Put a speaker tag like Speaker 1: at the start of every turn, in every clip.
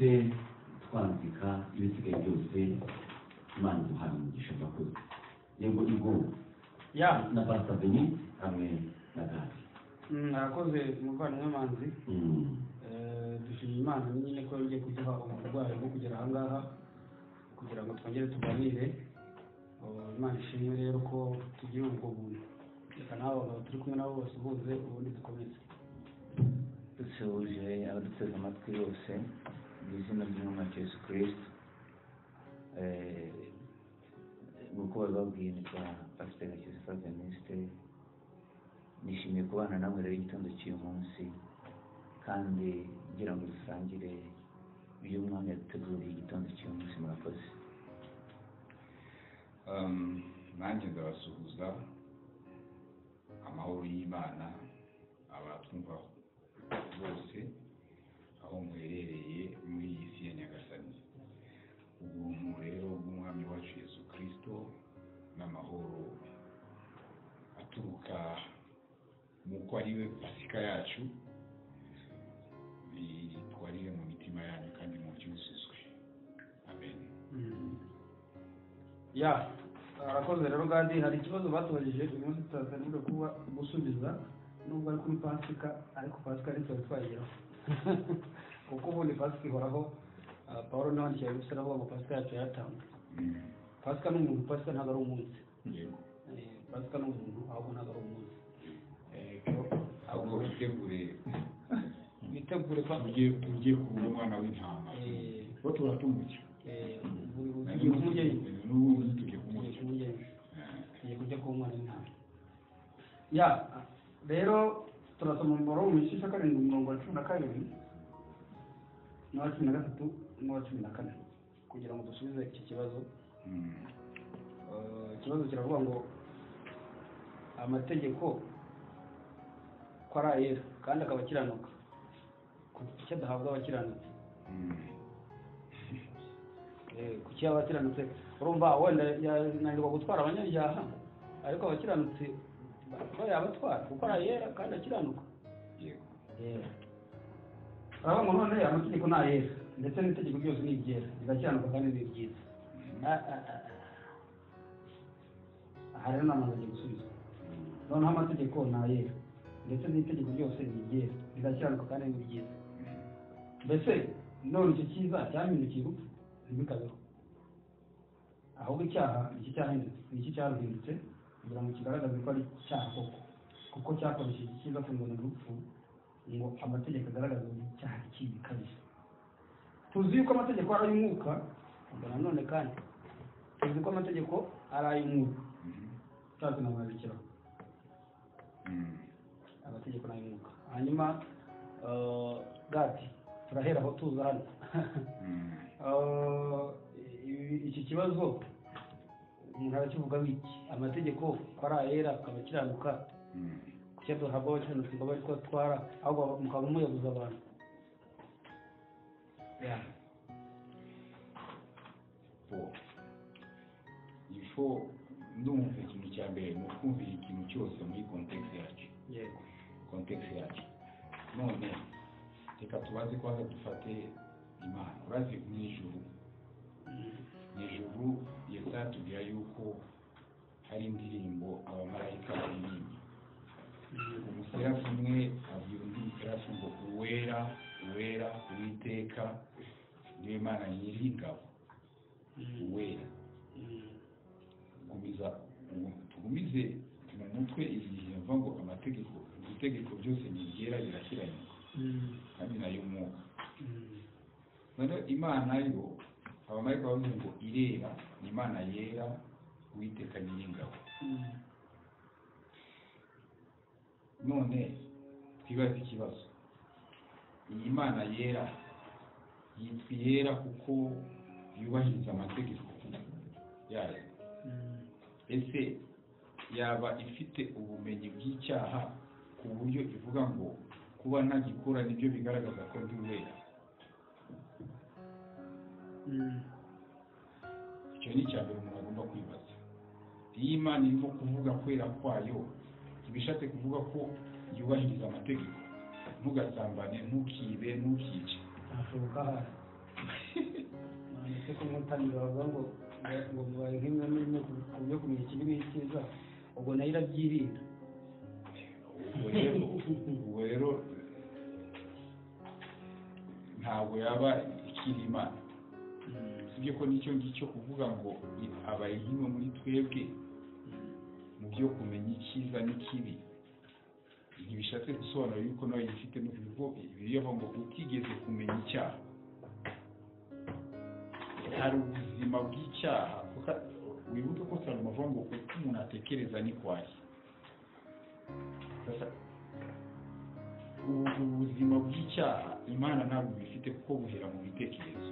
Speaker 1: duhite twandika ibisigaye byose Imana duhaye umugisha murakoze. Yego igo na Pastor Benit hamwe na Gadi.
Speaker 2: Narakoze umuvandimwe Manzi. Dushimye Imana nyine ko yongeye kuduha uburwayi bwo kugera aha ngaha kugira ngo twongere tuganire. Imana ishimwe rero ko tugira ubwo buntu. Reka nawe turi kumwe nabo bose buze ubundi dukomeze.
Speaker 3: Dusoje abaduteze amatwi yose mu izina ry'Umwami Yesu Kristo. Nuko bababwiye nitwa Pastor Gakiza Venuste. Nishimiye kubana namwe rero igitondo cy'uyu munsi kandi ngira ngo dusangire ibyo Umwami yaduteguriye igitondo cy'uyu munsi. Murakoze.
Speaker 4: Nanjye ndabasuhuza amahoro y'Imana abatwumva bose aho muherereye muri iyi si ya Nyagasani. Ubuntu rero bw'Umwami wacu Yesu Kristo n'amahoro aturuka muko ari we Pasika yacu bitwarire mu mitima yanyu kandi mu byuzuzwe. Amen.
Speaker 2: Arakoze rero Gadi, hari ikibazo batubajije uyu munsi tutasanzwe kuba gusubiza nubwo ari kuri Pasika, ariko Pasika ari twari twayigeraho kuko ubundi Pasika ihoraho. Pawulo n'abandikiye Abisirayeli avuga ngo Pasika yacu yaratanzwe. Pasika ni umuntu, Pasika ntabwo ari umunsi. Pasika ni umuntu, ahubwo ntabwo ari umunsi.
Speaker 4: Ahubwo witegure
Speaker 2: tugiye
Speaker 4: kuba umwana w'intama bo turatumbuka
Speaker 2: tugiye kumujyayo
Speaker 4: n'ubundi tugiye kumujyayo
Speaker 2: tugiye kujya kuba umwana w'intama. Rero turasoma mu Roma mu gice cya 7 umurongo wa 12 n'uwa 13 n'uwa 14 kugira ngo dusubize iki kibazo. Ikibazo kiravuga ngo amategeko ko ari ayera kandi akaba akiranuka, kuki adahabwa abakiranutsi? Kuki abakiranutse urumva wenda yananirwa gutwara abanyabyaha ariko abakiranutsi bayabatwara kuko ari ayera kandi akiranuka? Aho none amategeko ni ayera ndetse n'itegeko byose ni ibyera bigakiranuka kandi ni byiza. Aha rero namaze gusubiza. Noneho amategeko ni ayera ndetse n'itegeko byose ni ibyera bigakiranuka kandi ni byiza. Mbese none icyo cyiza cyahindukiye urupfu ntibikabeho, ahubwo icyaha iki cyahindutse, iki cyarahindutse kugira ngo kigaragaze ko ari icyaha koko, kuko cyakoresheje icyiza kungana urupfu ngo amategeko agaragaza icyaha kibi kabisa. Tuzi yuko amategeko ari ay'umwuka, ubwo nanone kandi tuzi ko amategeko ari ay'umwuka. Cyangwa namwabikiraho amategeko ni ay'umwuka. Hanyuma Gadi, turahera aho tuza hano. Iki kibazo umuntu arakivuga wiki, amategeko ko ari ayera akaba akiranuka, kuki duhabwa abakiranutsi ngo bari twatwara ahubwo mukaba muyabuza abantu?
Speaker 4: ifo ndumva ikintu cya mbere ni ukumvira ikintu cyose muri context yacu. Context yacu none reka tubaze kwanza dufate Imana. Urazi mu ijuru Yesaya atubwira yuko hari indirimbo abamarayika baririmba. Umuserafi umwe abwira undi muserafi ngo uwera uwera Uwiteka niwe Mana nyir'ingabo, uwera. Tugumize mu mutwe igihe bavuga ngo itegeko byose ni ibyera birakiranuka kandi nayo umwuka. None Imana yo abamarayika bavuga ngo irera ni Imana yera Uwiteka nyir'ingabo. None twibaze ikibazo, iyi Mana yera yitwa yera kuko yubahiriza amategeko yayo, ese yaba ifite ubumenyi bw'icyaha ku buryo ivuga ngo kuba ntagikora nibyo bigaragaza ko ndi wera? Icyo ni icya mbere umuntu agomba kwibaza. Iyi Imana irimo kuvuga kwera kwayo ibishatse kuvuga ko yubahiriza amategeko, ntugasambane, ntukibe, ntukice.
Speaker 2: ndetse ko mwitangira bavuga ngo mubaye nk'imwe yo kumenya ikibi n'icyiza ubwo nayo irabyirinda.
Speaker 4: ubwo rero ntabwo yaba ikiri Imana. sibyo ko nicyo ngicyo kuvuga ngo abaye nk'imwe muri twebwe mu byo kumenya icyiza n'ikibi ntibishatse gusobanura yuko nawe yifite n'ubwo biriho ngo utigeze kumenya icyaha. hari ubuzima bw'icyaha kuko wibuke ko Salomo avuga ngo uko umuntu atekereza ni kwari. ubuzima bw'icyaha Imana ntabwo bifite kuko buhera mu bitekerezo,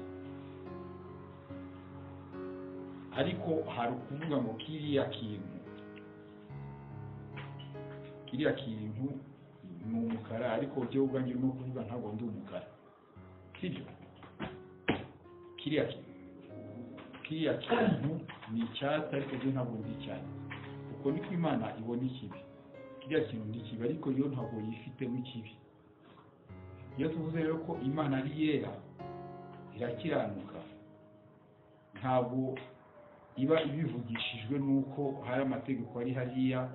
Speaker 4: ariko hari ukuvuga ngo kiriya kintu ni umukara, ariko ujye ubwanjye urimo kuvuga ntabwo ndi umukara, sibyo? kiriya kintu ni icyatsi ariko byo ntabwo ndi icyatsi. uko niko Imana ibona ikibi. kiriya kintu ni ikibi ariko yo ntabwo yifitemo ikibi. iyo tuvuze rero ko Imana ari yera irakiranuka, ntabwo iba ibivugishijwe n'uko hari amategeko ari hariya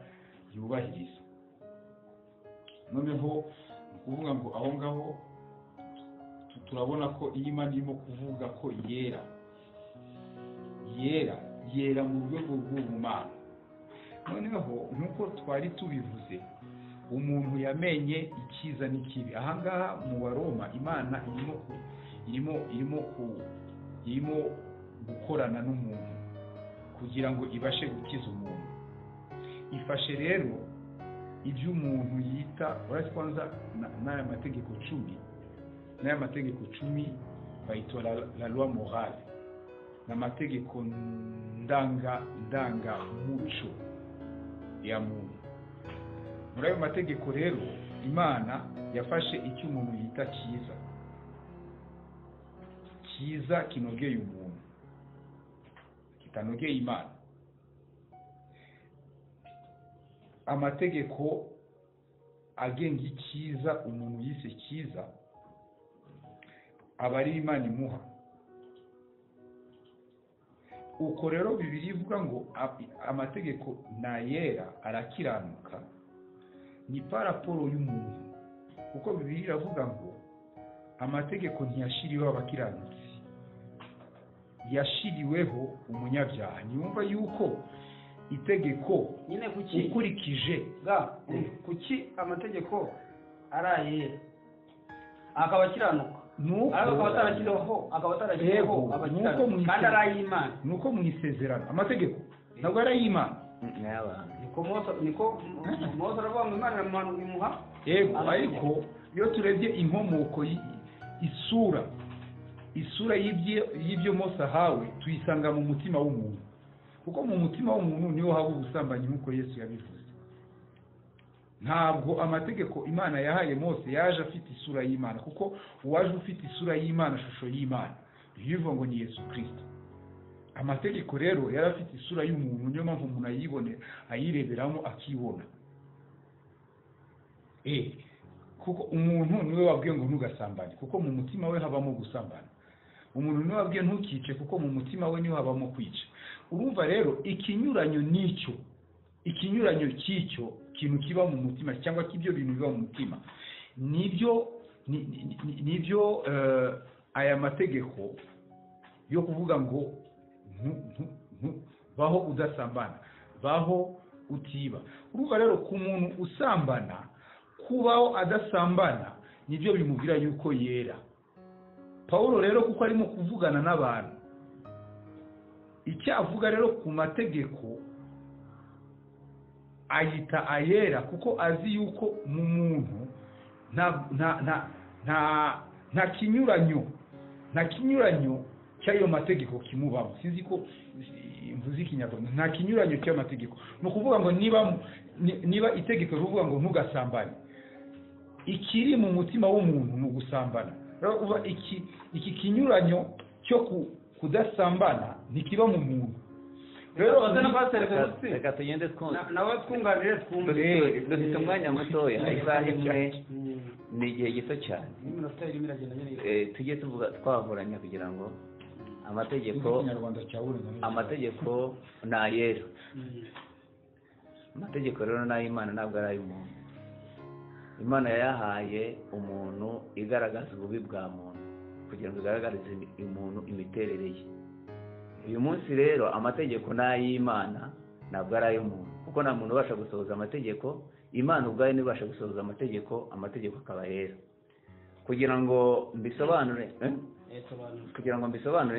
Speaker 4: yubahiriza. noneho ni ukuvuga ngo aho ngaho turabona ko iyo Imana irimo kuvuga ko yera mu rwego rw'ubumana. noneho nk'uko twari tubivuze, umuntu yamenye icyiza n'ikibi. ahangaha mu Baroma Imana irimo gukorana n'umuntu kugira ngo ibashe gukiza umuntu. ifashe rero ibyo umuntu yita uretse kwanza n'aya mategeko 10 bayita la loi morale, n'amategeko ndangamuco ya muntu. muri ayo mategeko rero Imana yafashe icyo umuntu yita cyiza kinogeye umuntu, kitanogeye Imana. amategeko agenga icyiza umuntu yise cyiza aba ari Imana imuha. uko rero Bibiliya ivuga ngo amategeko nayera arakiranuka, ni paraporo y'umuntu, kuko Bibiliya iravuga ngo amategeko ntiyashiriweho abakiranutsi, yashiriweho umunyabyaha. Nyumva yuko itegeko
Speaker 2: nyine kuki
Speaker 4: ukurikije
Speaker 2: kuki amategeko arayera akaba akiranuka, nuko akaba atarashyiriweho abakiranuka kandi arayimana.
Speaker 4: nuko mu isezerano amategeko ntabwo arayimana,
Speaker 2: niko Mose aravuga ngo Imana imuha.
Speaker 4: yego, ariko iyo turebye inkomoko isura y'ibyo Mose ahawe tuyisanga mu mutima w'umuntu, kuko mu mutima w'umuntu niho haba ubusambanyi nk'uko Yesu yabivuze. ntabwo amategeko Imana yahaye Mose yaje afite isura y'Imana, kuko uwaje ufite isura y'Imana, shusho y'Imana, bivuga ngo ni Yesu Kristo. amategeko rero yari afite isura y'umuntu, niyo mpamvu umuntu ayireberamo akibona. kuko umuntu niwe wabwiye ngo ntugasambane, kuko mu mutima we habamo gusambana. umuntu niwe wabwiye ntukice, kuko mu mutima we niho habamo kwica. urumva rero ikinyuranyo cy'icyo kintu kiba mu mutima, cyangwa cy'ibyo bintu biba mu mutima, nibyo aya mategeko yo kuvuga ngo baho udasambana, baho utiba. urumva rero ku muntu usambana, kubaho adasambana nibyo bimubwira yuko yera. Pawulo rero kuko arimo kuvugana n'abantu, icyavuga rero ku mategeko ayita ayera, kuko azi yuko mu muntu nta kinyuranyo cy'ayo mategeko kimubamo. sinzi ko mvuze ikinyarwanda. nta kinyuranyo cy'amategeko. ni ukuvuga ngo niba itegeko rivuga ngo ntugasambane, ikiri mu mutima w'umuntu ni ugusambana. rero iki kinyuranyo cyo kudasambana ntikiba mu muntu.
Speaker 3: rero reka tugende
Speaker 2: nawe twunganire twumve.
Speaker 3: dufite umwanya mutoya, isaha imwe ni igihe gito cyane. tujye twahuranya kugira ngo amategeko ni ayera. Amategeko rero ni ay'Imana, ntabwo ari ay'umuntu. Imana yayahaye umuntu igaragaza ububi bwa muntu kugira ngo igaragarize umuntu imiterere ye. Uyu munsi rero amategeko ni ay'Imana, ntabwo ari ay'umuntu, kuko nta muntu ubasha gusohoza amategeko. Imana ubwayo niyo ibasha gusohoza amategeko akaba yera. Kugira ngo mbisobanure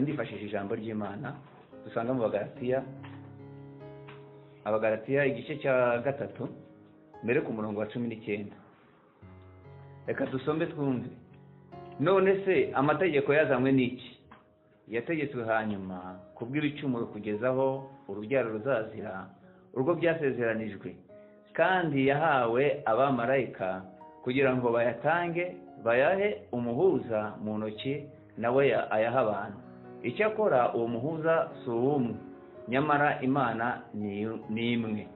Speaker 3: ndifashishije ijambo ry'Imana dusanga mu Abagalatiya igice cya 3 mbere ku murongo wa 19. Reka dusombe twumve. None se amategeko yazanywe n'iki? Yategetswe hanyuma kubw'ibicumuro kugezaho urubyaro ruzazira urwo byasezeranijwe, kandi yahawe abamarayika kugira ngo bayahe umuhuza mu ntoki, nawe ayaha abantu. Icyakora uwo muhuza si uw'umwe, nyamara Imana ni imwe.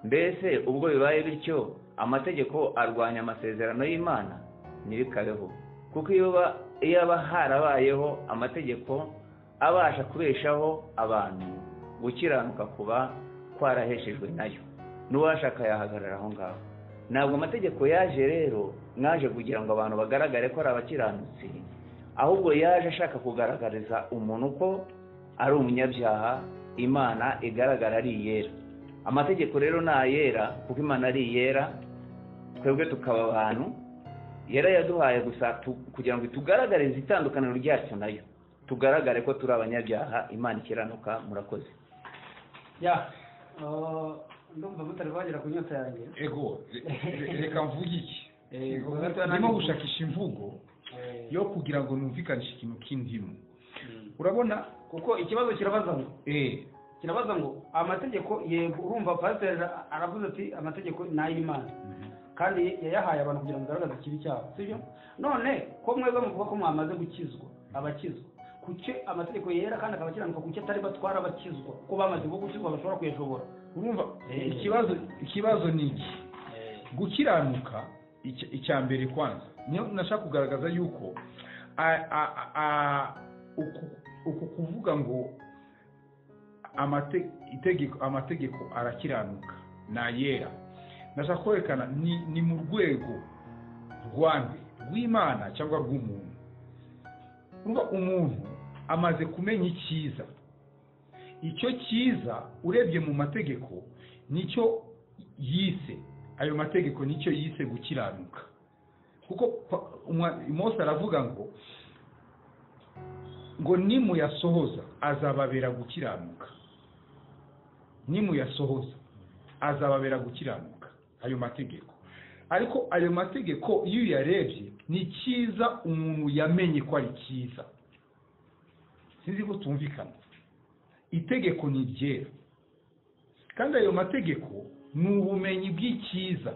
Speaker 3: Mbese ubwo bibaye bityo amategeko arwanya amasezerano y'Imana? Ntibikabeho, kuko iyo aba harabayeho amategeko abasha kubeshaho abantu, gukiranuka kuba kwaraheshejwe nayo, n'uwashaka yahagarara aho ngaho. Ntabwo amategeko yaje rero mwaje kugira ngo abantu bagaragare ko ari abakiranutsi, ahubwo yaje ashaka kugaragariza umuntu ko ari umunyabyaha, Imana igaragara ari iyera. Amategeko rero ni ayera kuko Imana ari iyera, twebwe tukaba abantu. Yaduhaye gusa kugira ngo tugaragarize itandukaniro ryacu nayo, tugaragare ko turi abanyabyaha, Imana ikiranuka. Murakoze.
Speaker 2: Ndumva mutari bagera ku nyota yanjye.
Speaker 4: Reka mvuge iki? Ndimo gushakisha imvugo yo kugira ngo numvikanishe ikintu k'indimo. Urabona,
Speaker 2: kuko ikibazo kirabaza ngo amategeko, yego urumva pastor aravuze ati amategeko ni ay'Imana, kandi yayahaye abantu kugira ngo agaragaze ikibi cyabo, sibyo? None ko mwebwe muvuga ko mwamaze gukizwa, abakizwa, kuki amategeko yera kandi akabakiranuka, kuki atari batwara abakizwa ko bamaze gukizwa bashobora kuyashobora?
Speaker 4: Urumva ikibazo ni iki? Gukiranuka icya mbere kwanza niyo nashaka kugaragaza yuko uku kuvuga ngo amategeko arakiranuka na yera, nashaka kwerekana ni mu rwego rw'Imana cyangwa rw'umuntu. Urumva umuntu amaze kumenya icyiza, icyo cyiza urebye mu mategeko nicyo yise, ayo mategeko nicyo yise gukiranuka. Kuko Mose aravuga ngo nimuyasohoza azababera gukiranuka, nimuyasohoza azababera gukiranuka, ayo mategeko. Ariko ayo mategeko iyo uyarebye ni cyiza umuntu yamenye ko ari cyiza. Sinzi ko tumvikana. Itegeko ni ryera, kandi ayo mategeko ni ubumenyi bw'icyiza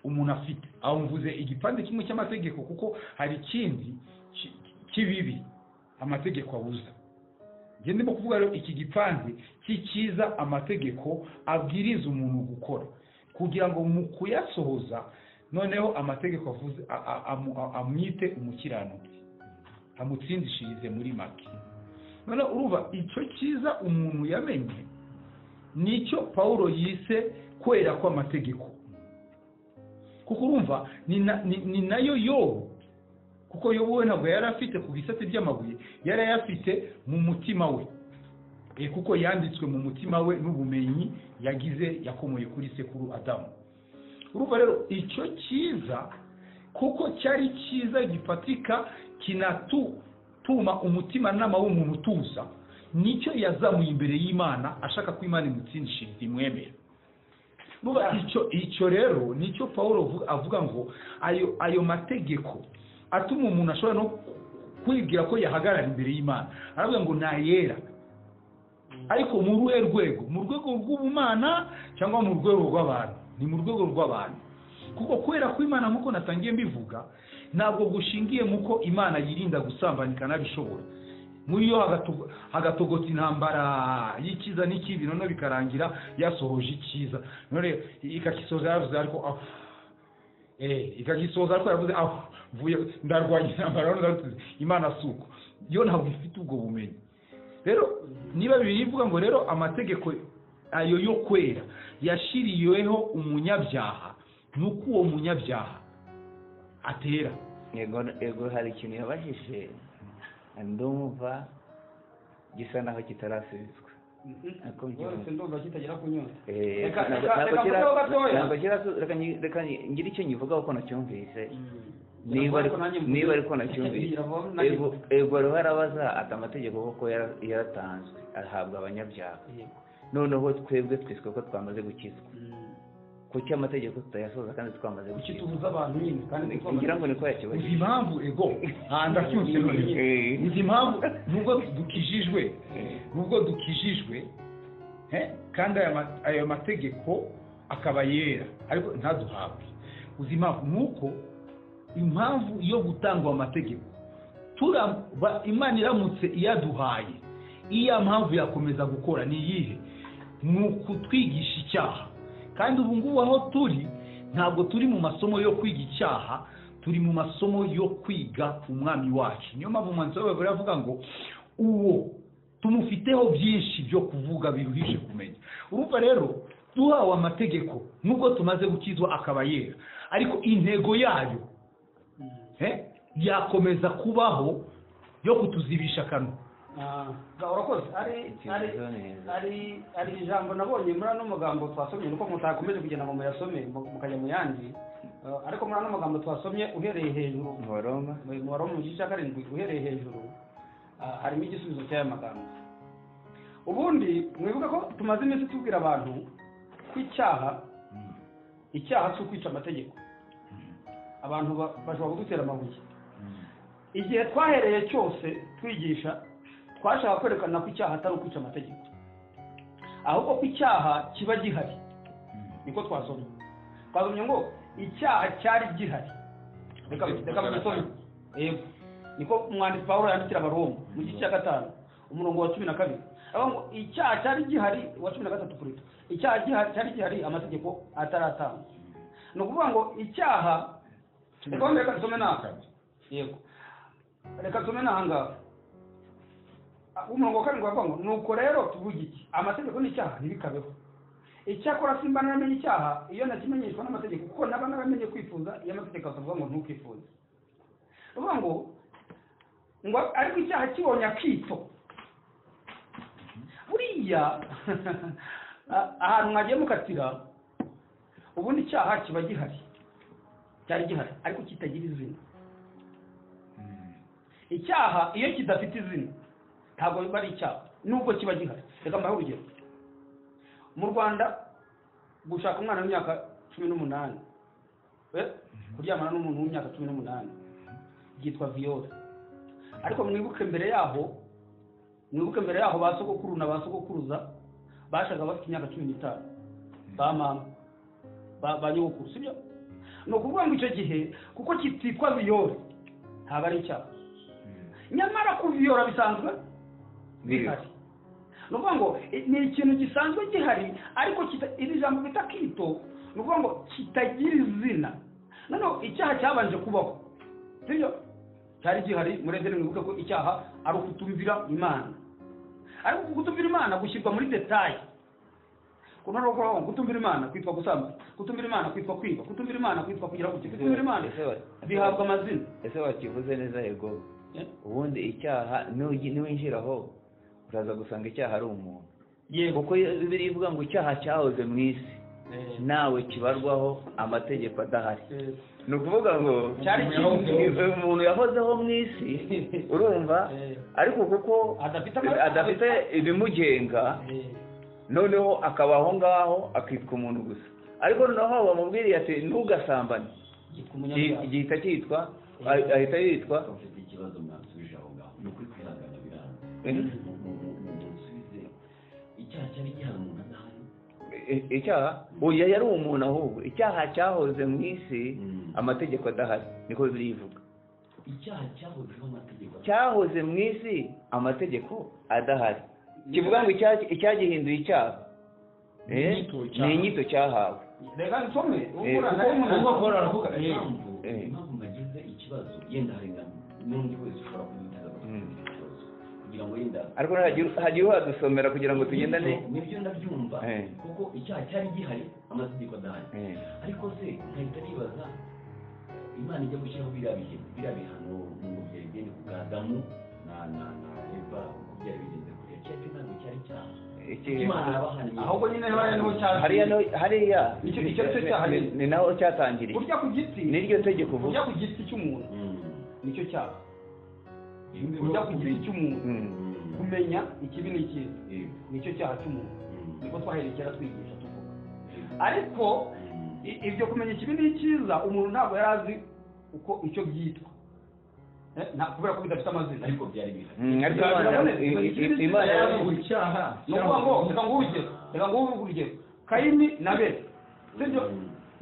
Speaker 4: umuntu afite. Aho mvuze igipande kimwe cy'amategeko, kuko hari ikindi kibibi amategeko abuza. Ndimo kuvuga rero iki gipande cy'icyiza amategeko abwiriza umuntu gukora, kugira ngo mu kuyasohoza noneho amategeko avuze amwite umukiranutsi, amutsindishirize muri make. None urumva icyo cyiza umuntu yamenye nicyo Paulo yise kwera kw'amategeko. Kuko urumva ni nayo Yobu, kuko Yobu we ntabwo yari afite ku bisate by'amabuye, yari ayafite mu mutima we, kuko yanditswe mu mutima we n'ubumenyi yagize yakomoye kuri sekuru Adamu. Urumva rero icyo cyiza, kuko cyari cyiza gifatika, kinatuma umutima nama w'umuntu utuza, nicyo yazamuye imbere y'Imana ashaka ko Imana imutsindishirize imwemere. Icyo rero nicyo Paulo avuga ngo ayo mategeko atuma umuntu ashobora no kwibwira ko yahagarara imbere y'Imana. Aravuga ngo ntayera, ariko mu ruhe rwego? Mu rwego rw'ubumana cyangwa mu rwego rw'abantu? Ni mu rwego rw'abantu. Kuko kwera kw'Imana nk'uko natangiye mbivuga ntabwo gushingiye muko Imana yirinda gusambanika nabishobora. Muri yo hagatogota intambara y'icyiza n'ikibi, none bikarangira yasohoje icyiza, none ikagisoza yavuze ariko ikagisoza ariko yavuze mvuye ndarwanya intambara, none Imana suko yo ntabwo ifite ubwo bumenyi. rero niba bivuga ngo rero amategeko ayo yo kwera yashiriyeho umunyabyaha, nuko uwo munyabyaha atera.
Speaker 3: Ego hari ikintu yabajije ndumva gisa naho kitarasubizwa.
Speaker 2: ndumva kitagera ku nyota.
Speaker 3: Reka ngira icyo nyivuga uko nacyumvise. Niba ariko nacyumvise, ego ariho arabaza ati amategeko koko yaratanzwe ahabwa abanyabyaha, noneho twebwe twiswe ko twamaze gukizwa, kuki amategeko tutayasoza kandi twamaze gukizwa?
Speaker 2: Tubuza abantu nyine kandi
Speaker 3: ngira ngo niko yakibaye.
Speaker 4: Uzi impamvu ego ndacyumvise none. Uzi impamvu nubwo dukijijwe kandi ayo mategeko akaba yera ariko ntaduhabwe. Uzi impamvu nuko impamvu yo gutangwa amategeko Imana iramutse iyaduhaye, iya mpamvu yakomeza gukora ni iyihe? Ni ukutwigisha icyaha. Kandi ubu ngubu aho turi ntabwo turi mu masomo yo kwiga icyaha, turi mu masomo yo kwiga umwami wacu. Niyo mpamvu umwanditsi w'Abaheburayo avuga ngo uwo tumufiteho byinshi byo kuvuga biruhije kumenya. Urumva rero duhawe amategeko nubwo tumaze gukizwa akaba yera, ariko intego yayo yakomeza kubaho yo kutuzibisha akanwa.
Speaker 2: urakoze. ari ijambo nabonye muri ano magambo twasomye, nuko mutakomeje kugenda ngo muyasome mukajya mu yandi, ariko muri ano magambo twasomye uhereye hejuru mu Baroma mu gice cya 7 uhereye hejuru harimo igisubizo cy'aya magambo. Ubundi mwibuka ko tumaze iminsi tubwira abantu ko icyaha si ukwica amategeko. Abantu bashobora kudutera amabuye. Igihe twahereye cyose twigisha twashaka kwerekana ko icyaha atari ukwica amategeko, ahubwo ko icyaha kiba gihari. Niko twasomye ngo icyaha cyari gihari. Reka bisome. Niko umwanditsi Pawulo yandikira Abaroma mu gice cya 5 umurongo wa 12. Ngo icyaha cyari gihari wa 13 kuri icyaha cyari gihari amategeko ataratangwa. Ni ukuvuga ngo icyaha reka tusome naka. Yego. Reka tusome nanga. Umurongo wa 7 wavuga ngo nuko rero tuvuga iki? Amategeko ni icyaha ntibikabeho. Icyakora simba namenye icyaha iyo nakimenyeshwa n'amategeko, kuko naba namenye kwifuza iyo amategeko avuga ngo ntukifuze. Uvuga ngo ariko icyaha kibonye akito. Buriya ahantu mwagiye mukatira ubundi icyaha kiba gihari, cyari gihari ariko kitagira izina. Icyaha iyo kidafite izina ntabwo biba ari icyaha nubwo kiba gihari. Reka mbahe urugero. Mu Rwanda gushaka umwana w'imyaka 18 kuryamana n'umuntu w'imyaka 18 byitwa viol. Ariko mwibuke mbere yaho basogokuru na basogokuruza bashaka bafite imyaka 15 ba mama ba nyogokuru, sibyo? No kuvuga ngo icyo gihe kuko kititwa viol ntabwo ari icyaha. Nyamara kuviyora bisanzwe bihari. No kuvuga ngo ni ikintu gisanzwe gihari ariko iri jambo bita kito, no kuvuga ngo kitagira izina. None icyaha cyabanje kubaho, sibyo? Cyari gihari muri Edeni. Mwibuke ko icyaha ari ukutumvira Imana, ariko kutumvira Imana gushyirwa muri detail. Kuna roko kutumvira Imana kwitwa gusamba, kutumvira Imana kwitwa kwiba, kutumvira Imana kwitwa kugira ngo kutumvira Imana bihabwa amazina.
Speaker 3: Ese wakivuze neza yego. Ubundi icyaha niwinjiraho uraza gusanga icyaha ari umuntu.
Speaker 2: Yego,
Speaker 3: kuko Bibiliya ivuga ngo icyaha cyahoze mu isi nawe kibarwaho amategeko adahari. Ni ukuvuga ngo umuntu yahozeho mu isi urumva, ariko kuko adafite ibimugenga noneho akaba aho ngaho akitwa umuntu gusa. Ariko noneho bamubwiriye ati ntugasambane, igihita cyitwa ahita yitwa
Speaker 1: ikibazo mwasubije aho ngaho ni kwihangana biranga. Icyaha cyari gihari umuntu adahari.
Speaker 3: Icyaha oya yari umuntu ahubwo. Icyaha cyahoze mu isi amategeko adahari, niko birivuga.
Speaker 1: Icyaha cyahozeho amategeko
Speaker 3: cyahoze mu isi amategeko adahari. Kivuga ngo icyagihinduye icyaha ni inyito cyahawe.
Speaker 2: Reka nsome
Speaker 1: impamvu mbagize ikibazo yenda hari n'undi wese ushobora kuduteza ikibazo kugira ngo yenda
Speaker 3: ariko hagiye hadusomera kugira ngo tugendane
Speaker 1: nibyo ndabyumva kuko icyaha cyari gihari amategeko adahari ariko se nkahita nibaza Imana ijya gushyiraho biriya bihano mu byerekeye ku Adamu na Eva uko byari bigenze kuriya cyari ntabwo cyari cyaha Imana yabahannye
Speaker 2: ahubwo nyine hariya niho cyaha
Speaker 3: hariya
Speaker 2: icyo cyo cyaha
Speaker 3: ni naho cyatangiriye
Speaker 2: kurya ku giti
Speaker 3: niryo tegeko uvuga
Speaker 2: kurya ku giti cy'umuntu nicyo cyaha kurya ku giti cy'umuntu kumenya ikibi n'ikiza nicyo cyaha cy'umuntu niko twaherekera twigisha tuvuga ariko ibyo kumenya ikibi n'ikiza umuntu ntabwo yari azi uko icyo byitwa kubera ko bidafite amazina
Speaker 1: ariko byari bihari
Speaker 2: Imana yavuze icyaha nuko ngo reka nguhe urugero Kayini na Abeli sibyo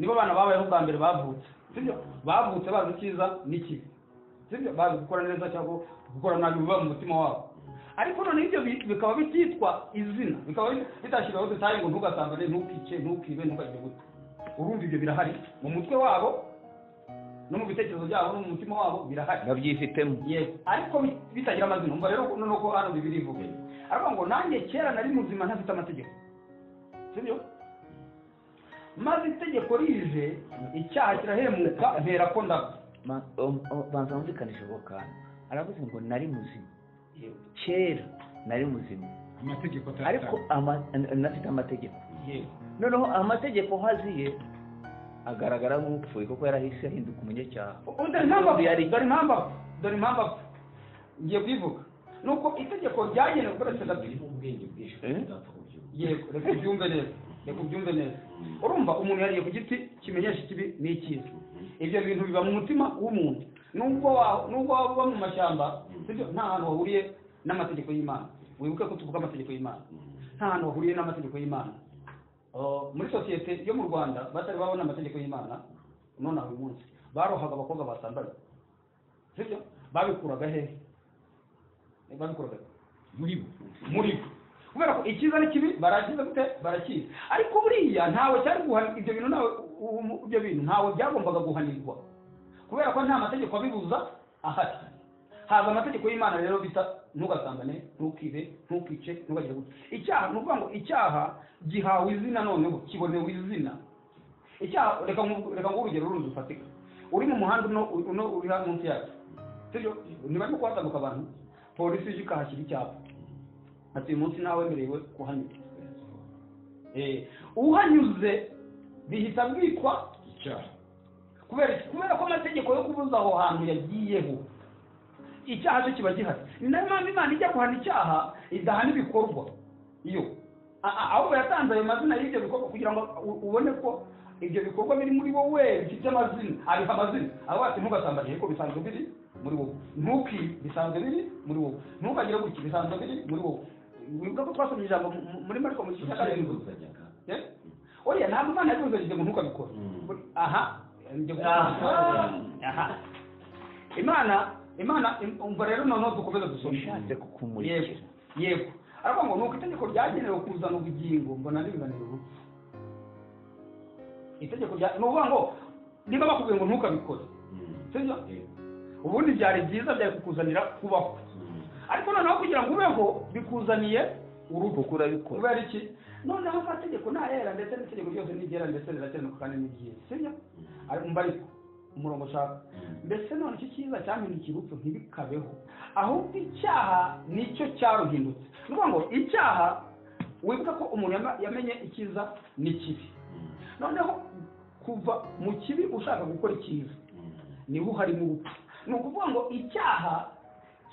Speaker 2: nibo bana babayeho bwa mbere bavutse sibyo bavutse bazi icyiza n'ikibi sibyo bazi gukora neza cyangwa gukora nabi biba mu mutima wabo ariko none ibyo bikaba bititwa izina bikaba bitashyiraho detaye ngo ntugasambane ntukice ntukibe ntukagire gute urumva ibyo birahari mu mutwe wabo no mu bitekerezo byabo no mu mutima wabo birahari
Speaker 3: babyifitemo
Speaker 2: yego ariko bitagira amazina umva rero none ko hano bibiri ivuga ariko ngo nanjye kera nari muzima ntafite amategeko sibyo maze itegeko rije icyaha kirahemuka ntera ko ndapfa
Speaker 3: banza wumvikanisha ako kantu aravuze ngo nari muzima kera nari muzima
Speaker 4: amategeko
Speaker 3: ariko nafite amategeko noneho amategeko haziye agaragara nk'upfuye kuko yarahise ahinduka umunyacyaha
Speaker 2: dore impamvu ngiye kubivuga nuko itegeko ryagenewe gukoresha
Speaker 1: ubwenge bwinshi
Speaker 2: yego reka ubyumve neza urumva umuntu yariye ku giti kimenyesha ikibi n'icyiza ibyo bintu biba mu mutima w'umuntu nubwo waba uba mu mashyamba sibyo nta hantu wahuriye n'amategeko y'Imana wibuke ko tuvuga amategeko y'Imana nta hantu wahuriye n'amategeko y'Imana muri sosiyete yo mu Rwanda batari babona amategeko y'Imana none uyu munsi barohaga abakobwa basambanye sibyo babikuraga hehe babikuraga muri bo kubera ko icyiza n'ikibi barakiza gute barakiza ariko buriya ntawe cyari guhana ibyo bintu ntawe byagombaga guhanirwa kubera ko nta mategeko abibuza ahari haza amategeko y'Imana rero bita ntugasambane ntukibe ntukice ntugagire gute icyaha ni ukuvuga ngo icyaha gihawe izina noneho kibonewe izina icyaha reka nguhe urugero rundi rufatika uri mu muhanda uno uri munsi yacu sibyo ntibarimo kuhatambuka abantu polisi ije ikahashyira icyapa ati uyu munsi ntawe wemerewe kuhanyura uhanyuze bihita bwitwa
Speaker 4: icyaha
Speaker 2: kubera ko amategeko yo kubuza aho hantu yagiyeho icyaha cyo kiba gihari ni nayo mpamvu Imana ijya guhana icyaha idahana ibikorwa iyo ahubwo yatanze ayo mazina y'ibyo bikorwa kugira ngo ubone ko ibyo bikorwa biri muri wowe bifite amazina abiha amazina aho ati ntugasambane ko bisanzwe biri muri wowe ntuki bisanzwe biri muri wowe ntukagire gutya bisanzwe biri muri wowe wibuka ko twasomye ijambo muri Mariko mu gice cya karindwi oya ntabwo Imana yaguze ngo ntukabikora Imana umva rero noneho dukomeza dusoma
Speaker 3: ishatse kukumurikira
Speaker 2: yego ariko ngo nuko itegeko ryagenewe kuzana ubugingo mbona n'ibinaniro ubu itegeko ni ukuvuga ngo niba bakubwiye ngo ntukabikore sibyo ubundi byari byiza byari kukuzanira kubaho ariko noneho kugira ngo ubeho bikuzaniye urupfu
Speaker 3: kurabikora
Speaker 2: kubera iki noneho amategeko ntahera ndetse n'itegeko ryose n'ibyera ndetse rirakenuka kandi ni byiza sibyo ariko umurongo ushaka mbese none icyo cyiza cyahindukiye urupfu ntibikabeho ahubwo icyaha nicyo cyaruhindutse ni ukuvuga ngo icyaha wibuka ko umuntu yamenye icyiza n'ikibi noneho kuva mu kibi ushaka gukora icyiza niho harimo urupfu ni ukuvuga ngo icyaha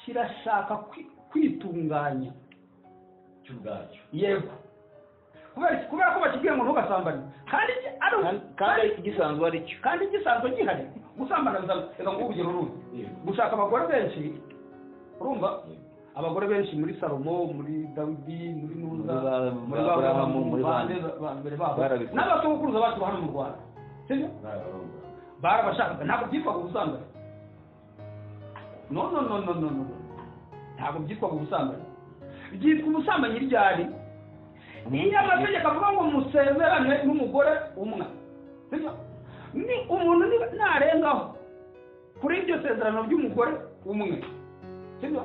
Speaker 2: kirashaka kwitunganya
Speaker 1: cy'ubwacyo
Speaker 2: yego kubera ko bakibwiye ngo ntugasambane
Speaker 3: kandi gisanzwe ari cyo
Speaker 2: kandi gisanzwe gihari gusambana reka ngo urugero rundi gushaka abagore benshi urumva abagore benshi muri Salomo muri Dawidi muri Nuza muri Aburahamu muri bambere babo n'abasokuruza bacu hano mu Rwanda sibyo barabashaka ntabwo byitwa gusambana no ntabwo byitwa gusambana byitwa ubusambanyi ryari niyo amategeko avuga ngo musezerane n'umugore umwe sibyo ni umuntu narengaho kuri iryo sezerano ry'umugore umwe sibyo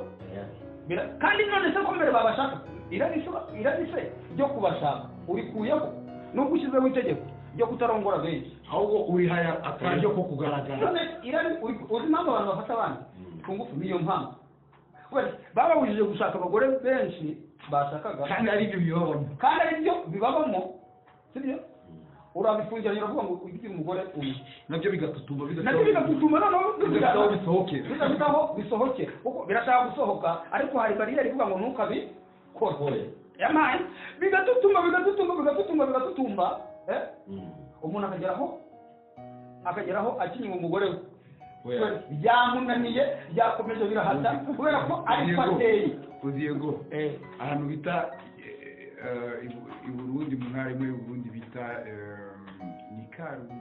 Speaker 2: kandi none se ko mbere babashaka irari se ryo kubashaka urikuyeho nubwo ushyizeho itegeko ryo kutarongora benshi
Speaker 4: ahubwo urihaya akaryo ko kugaragara
Speaker 2: none irari uzi impamvu abantu bafata abandi ku ngufu niyo mpamvu bababujije gushaka abagore benshi bashakaga
Speaker 4: kandi ari byo bibabamo
Speaker 2: kandi ari byo bibabamo sibyo urabifungiranye uravuga ngo ugize umugore umwe
Speaker 4: nabyo bigatutuma
Speaker 2: noneho
Speaker 4: bisohoke
Speaker 2: bisohoke kuko birashaka gusohoka ariko hari bariyeri ivuga ngo ntukabikore yamaye bigatutuma umuntu akageraho akinywa umugore we byamunaniye byakomeje birahata kubera ko ari pateri
Speaker 4: uziego ahantu bita i Burundi mu ntara imwe y'Uburundi bita ni Karuzi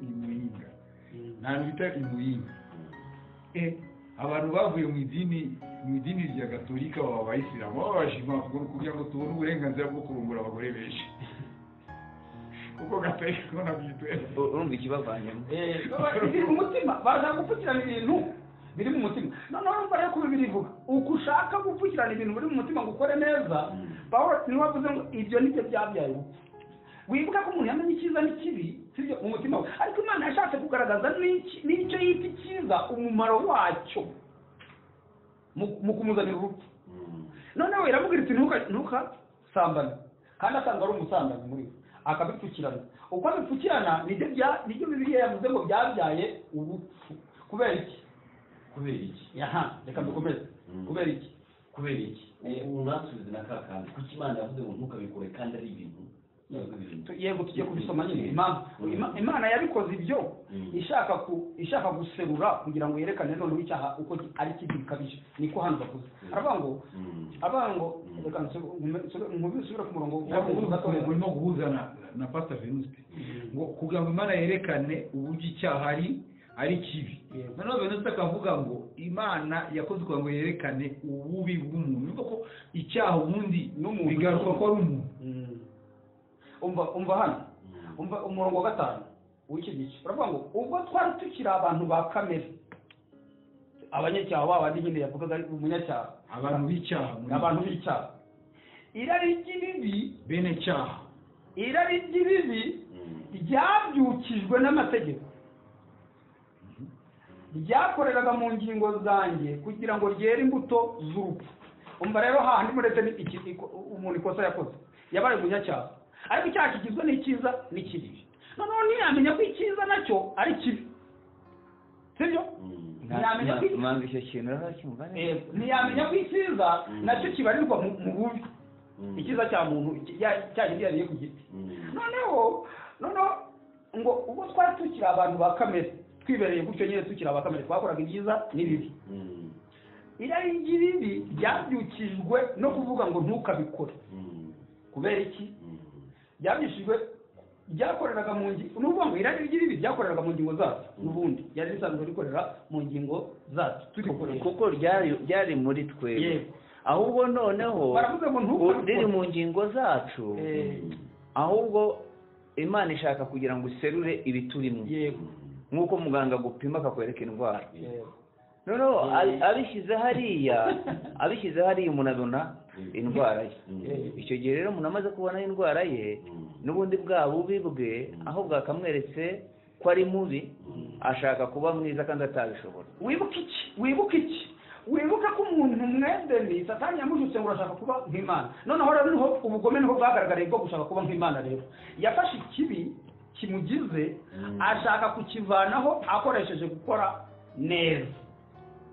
Speaker 4: ni Muyinga ahantu bita i Muyinga abantu bavuye mu idini rya Gatolika baba abayisilamu babashima kugira ngo tubone uburenganzira bwo kurongora abagore benshi kuko Gatolika nkona byitwe
Speaker 3: urumva ikibavanyemo
Speaker 2: biri mu mutima baza gupfukirana ibintu biri mu mutima noneho urumva rero ko birivuga uko ushaka gupfukirana ibintu biri mu mutima ngo ukore neza Pawulo niwe wavuze ngo ibyo nibyo byabyaye urupfu wibuka ko umuntu yamenye icyiza n'ikibi sibyo mu mutima we ariko Imana yashatse kugaragaza n'icyo yita icyiza umumaro wacyo mu kumuzanira urupfu noneho iramubwira iti ntukasambane kandi asanga ari umusambanyi muri we akabipfukirana uko abipfukirana nibyo Bibiliya yavuze ngo byabyaye urupfu kubera iki reka dukomeze kubera iki
Speaker 1: unasubize na kakandi kuki Imana yavuze ngo ntukabikore kandi ari ibintu
Speaker 2: yego tugiye kubisoma nyine Imana yabikoze ibyo ishaka guserura kugira ngo yerekane noneho icyaha uko ari kibi bikabije niko hano bavuze aravuga ngo reka nsubire ku murongo
Speaker 4: urimo guhuza na Pastor Venuste ngo kugira ngo Imana yerekane uburyo icyaha ari kibi noneho Venuste akavuga ngo Imana yakoze kugira ngo yerekane ububi bw'umuntu niba ko icyaha ubundi bigaruka ko ari umuntu
Speaker 2: umva hano umurongo wa 5 w'iki gice uravuga ngo ubwo twari tukiri abantu ba kamere abanyacyaha babandi nyine yavugaga ari umunyacyaha
Speaker 4: abantu b'icyaha
Speaker 2: irari ry'ibibi
Speaker 4: bene cyaha
Speaker 2: irari ry'ibibi ryabyukijwe n'amategeko ryakoreraga mu ngingo zanjye kugira ngo ryere imbuto z'urupfu umva rero hahandi muretse umuntu ikosa yakoze yabaye umunyacyaha ariko icyaha kigizwe n'icyiza n'ikibi noneho ntiyamenya ko icyiza nacyo ari kibi sibyo ntiyamenya ko icyiza nacyo kibarirwa mu bubi icyiza cya muntu cyagindi yariye ku giti noneho ngo ubwo twari tukiri abantu ba kamere twibereye gutyo nyine tukiri aba kamere twakoraga ibyiza n'ibibi irari ry'ibibi ryabyukijwe no kuvuga ngo ntukabikore kubera iki byabishijwe byakoreraga mu ngingo n'uvuga ngo irari ry'ibibi byakoreraga mu ngingo zacu n'ubundi ryari risanzwe rikorera mu ngingo zacu
Speaker 3: kuko ryari muri twe ahubwo noneho riri mu ngingo zacu ahubwo Imana ishaka kugira ngo userure ibiturimo nk'uko muganga gupima akakwereka indwara noneho abishyize hariya umuntu abona indwara ye icyo gihe rero umuntu amaze kubona indwara ye n'ubundi bwa bubi bwe aho bwakamweretse ko ari mubi ashaka kuba mwiza kandi atabishobora
Speaker 2: wibuka iki wibuka ko umuntu mwedeni satani yamujutse ngo urashaka kuba nk'Imana noneho rero niho ubugome niho bwagaragariye bwo gushaka kuba nk'Imana rero yafashe ikibi kimugize ashaka kukivanaho akoresheje gukora neza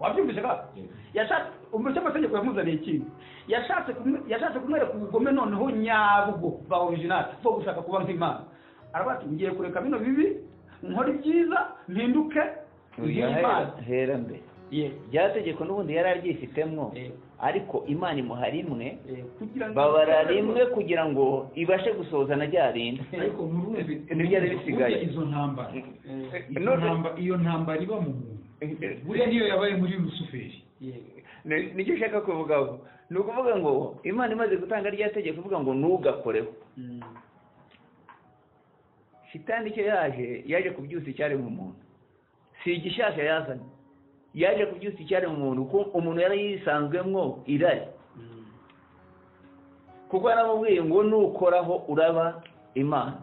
Speaker 2: wabyumvise ka yashatse umuryo amategeko yamuzaniye ikintu yashatse kumwereka ubugome noneho nyabwo ba original bwo gushaka kuba nk'Imana arabati ngiye kureka bino bibi nkora ibyiza mpinduke
Speaker 3: hera mbe ryategeko n'ubundi yari aryifitemo ariko Imana imuha rimwe babara rimwe kugira ngo ibashe gusohoza na rya rindi
Speaker 4: ariko
Speaker 3: ntibyari bisigaye
Speaker 4: iyo ntambara iba mu muntu buriya niyo yabaye muri Lusuferi
Speaker 3: nicyo ushaka kuvugaho ni ukuvuga ngo Imana imaze gutanga rya tegeko ivuga ngo ntugakoreho shitani icyo yaje kubyutsa icyari mu muntu si igishyashya yazanye yaje kubyutsa icyari mu muntu kuko umuntu yari yisanzwemwo irari kuko yaramubwiye ngo nukoraho uraba imana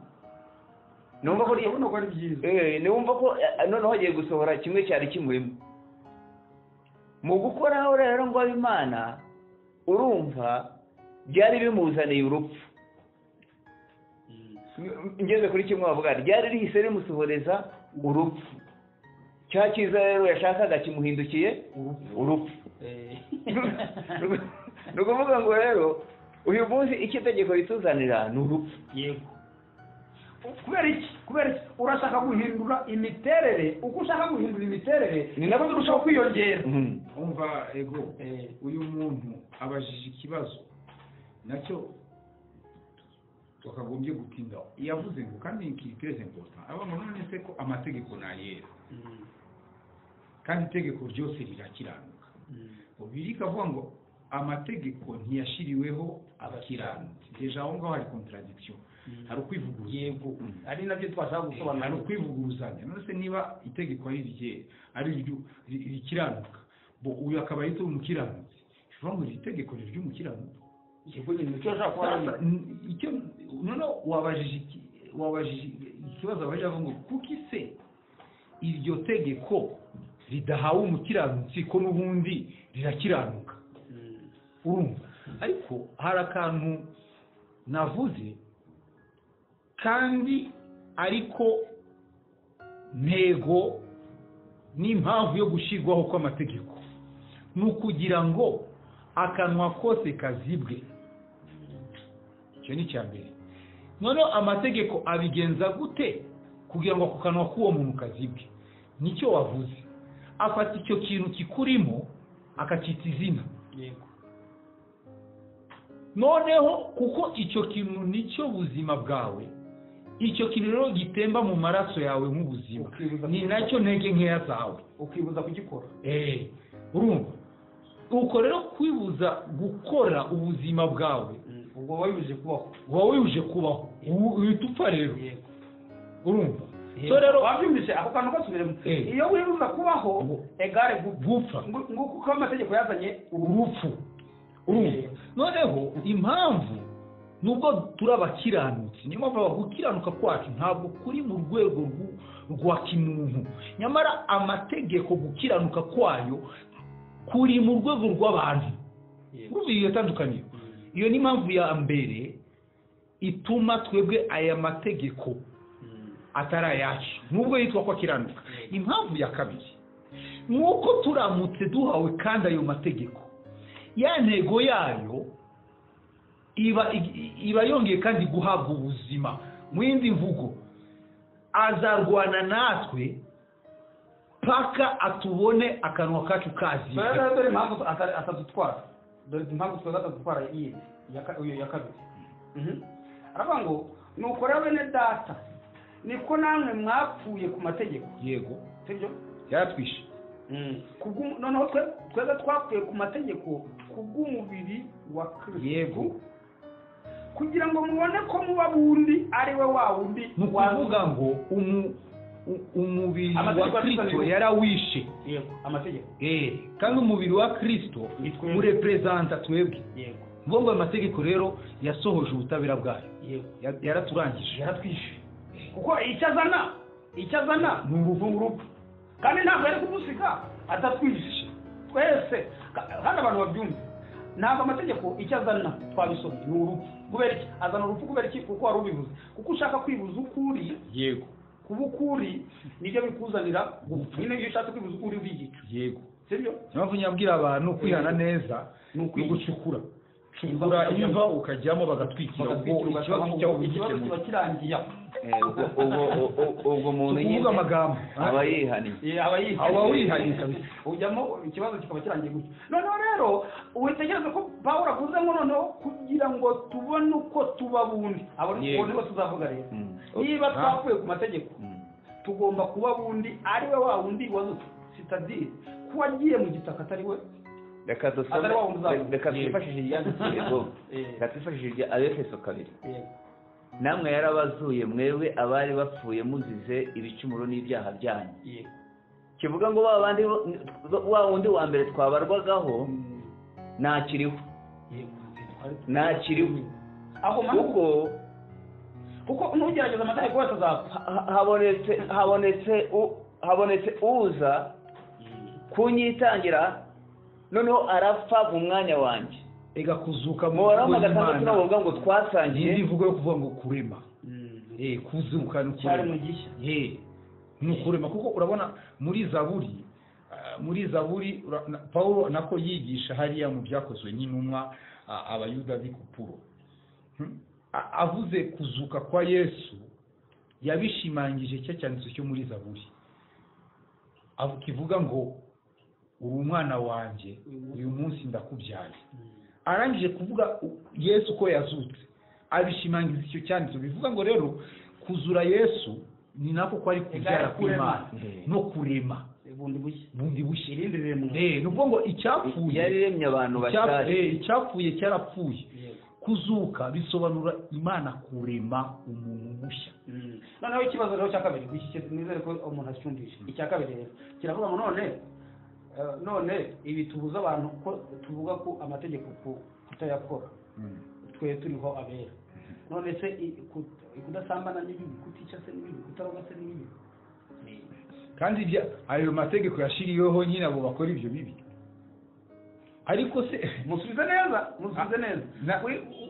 Speaker 3: numva ko
Speaker 2: ari byiza
Speaker 3: numva ko noneho hagiye gusohora kimwe cyari kimurimo mu gukoraho rero ngo abe imana urumva byari bimuzaniye urupfu ngeze kuri kimwe bavuga ryari rihise rimusohoreza urupfu cya cyiza rero yashakaga kimuhindukiye urupfu ni ukuvuga ngo rero uyu munsi icyo itegeko rituzanira ni urupfu
Speaker 2: yego kubera iki urashaka guhindura imiterere uko ushaka guhindura imiterere ni nabwo turushaho kwiyongera
Speaker 4: umva ego uyu muntu abajije ikibazo nacyo twakagombye gutindaho yavuze ngo kandi iki très important abantu none se ko amategeko nayera kandi itegeko ryose rirakiranuka ubirika avuga ngo amategeko ntiyashiriweho abakiranutsi deja aho ngaho hari contradiction hari ukwivuguruza
Speaker 2: yego ari nabyo twashaka gusobanura
Speaker 4: hari ukwivuguruzanya none se niba itegeko ari rye ari rikiranuka bo uyu akaba yitwa umukiranutsi uvuga ngo iri tegeko ni ry'umukiranutsi
Speaker 2: yego ni cyo ashaka kuba
Speaker 4: icyo none wabajije ikibazo abaje avuga ngo kuki se iryo tegeko ridahawe umukiranutsi ko n'ubundi rirakiranuka urumva ariko hari akantu navuze kandi ariko ntego n'impamvu yo gushyirwaho kw'amategeko ni ukugira ngo akanwa kose kazibwe icyo ni icya mbere noneho amategeko abigenza gute kugira ngo ako kanwa k'uwo muntu kazibwe nicyo wavuze afata icyo kintu kikurimo akacyita izina
Speaker 2: yego
Speaker 4: noneho kuko icyo kintu nicyo buzima bwawe icyo kintu rero gitemba mu maraso yawe nk'ubuzima ni nacyo ntege nkeya zawe
Speaker 2: ukibuza kugikora
Speaker 4: urumva uko rero kwibuza gukora ubuzima bwawe
Speaker 2: ubwo wabibuje kubaho
Speaker 4: uhita upfa rero urumva so rero
Speaker 2: wabyumvise ako kantu gasubiremo iyo wibuza kubaho egare
Speaker 4: gupfa
Speaker 2: nguko amategeko yazanye
Speaker 4: urupfu urumva noneho impamvu nubwo turabakiranutsi niyo mpamvu gukiranuka kwacu ntabwo kuri mu rwego rwa kimuntu nyamara amategeko gukiranuka kwayo kuri mu rwego rw'abantu urumva iyo tandukaniro iyo ni impamvu ya mbere ituma twebwe aya mategeko atari ayacu nubwo yitwa ko akiranuka impamvu ya kabiri nuko turamutse duhawe kandi ayo mategeko ya ntego yayo iba yongeye kandi guhabwa ubuzima mu yindi mvugo azarwana natwe paka atubone akanwa kacu kazi
Speaker 2: dore impamvu atadutwara dore impamvu twebwe atadutwara iyi ya kabiri aravuga ngo nuko rero bene data niko namwe mwapfuye ku mategeko
Speaker 4: yego
Speaker 2: sibyo
Speaker 4: yaratwishe
Speaker 2: noneho twebwe twapfuye ku mategeko kubw'umubiri wa Kristo
Speaker 4: yego
Speaker 2: kugira ngo mubone ko muba bundi ari we wa wundi
Speaker 4: ni ukuvuga ngo umubiri wa Kristo yarawishe
Speaker 2: yego amategeko
Speaker 4: kandi umubiri wa Kristo urepresenta twebwe
Speaker 2: yego
Speaker 4: ngo amategeko rero yasohoje ubutabera bwayo
Speaker 2: yego
Speaker 4: yaraturangije
Speaker 2: yaratwishe kuko icyo azana ni urupfu kandi ntabwo yari kudusiga atatwishe twese hano abantu babyumva ntabwo amategeko icyo azana twabisomye ni urupfu kubera iki azana urupfu kubera iki kuko wari ubivuze kuko ushaka kwibuza ukuri
Speaker 4: yego
Speaker 2: kuba ukuri nibyo bikuzanira gupfa nyine iyo ushatse kwibuza ukuri urigica
Speaker 4: yego
Speaker 2: sibyo
Speaker 4: mpamvu nyabwira abantu kwihana neza ni ugucukura cukura imva ukajyamo bagatwikira
Speaker 2: ikibazo kiba kirangiye
Speaker 3: ubwo muntu
Speaker 4: kuvuga amagambo
Speaker 3: aba yihaniye
Speaker 2: kabisa ujyamo ikibazo kikaba kirangiye gutyo noneho rero witegereze ko Pawulo avuze ngo noneho kugira ngo tubone uko tuba bundi abo nibo tuzavuga rero niba twapfuye ku mategeko tugomba kuba bundi ari we wa wundi wazutse sitadire ko wagiye mu gitaka atari we
Speaker 3: reka twifashishe iryanditswe reka twifashishe irya Efeso 2 namwe yarabazuye mwebwe abari bapfuye muzize ibicumuro n'ibyaha byanyu kivuga ngo babandi wa wundi wa mbere twabarwagaho nakiriho
Speaker 2: kuko nugerageza amategeko yose azapfa.
Speaker 3: habonetse uza kunyitangira noneho arapfa mu mwanya wanjye
Speaker 5: ega kuzuka
Speaker 3: mu barama gatandatu navuga ngo twasangiye
Speaker 5: ndivuga yo kuvuga ngo kurema kuzuka
Speaker 2: cyari mu gishya
Speaker 5: nukurema kuko urabona muri zaburi Paulo nako yigisha hariya mu byakozwe n'intumwa abayuda b'Ikupuro avuze kuzuka kwa Yesu yabishimangije cya cyanditso cyo muri zaburi kivuga ngo uri umwana wanjye uyu munsi ndakubyaye. Arangije kuvuga Yesu ko yazutse abishimangiza icyo cyanditso bivuga ngo rero kuzura Yesu ni nako kwari kubyara kw'Imana no kurema bundi bushya nuko ngo icyapfuye
Speaker 3: yaremye abantu bashaje
Speaker 5: icyapfuye cyarapfuye kuzuka bisobanura Imana kurema umuntu mushya.
Speaker 2: Noneho ikibazo rero cya kabiri nizere ko umuntu acyumvisha icya kabiri rero kiravuga ngo none ibi tubuza abantu ko tuvuga ko amategeko kutayakora twe turiho abera none se kudasambana n'ibibi kutica se n'ibibi kutaroga se n'ibibi
Speaker 5: kandi ayo mategeko yashiriyeho nyine abo bakora ibyo bibi ariko se
Speaker 2: musubize neza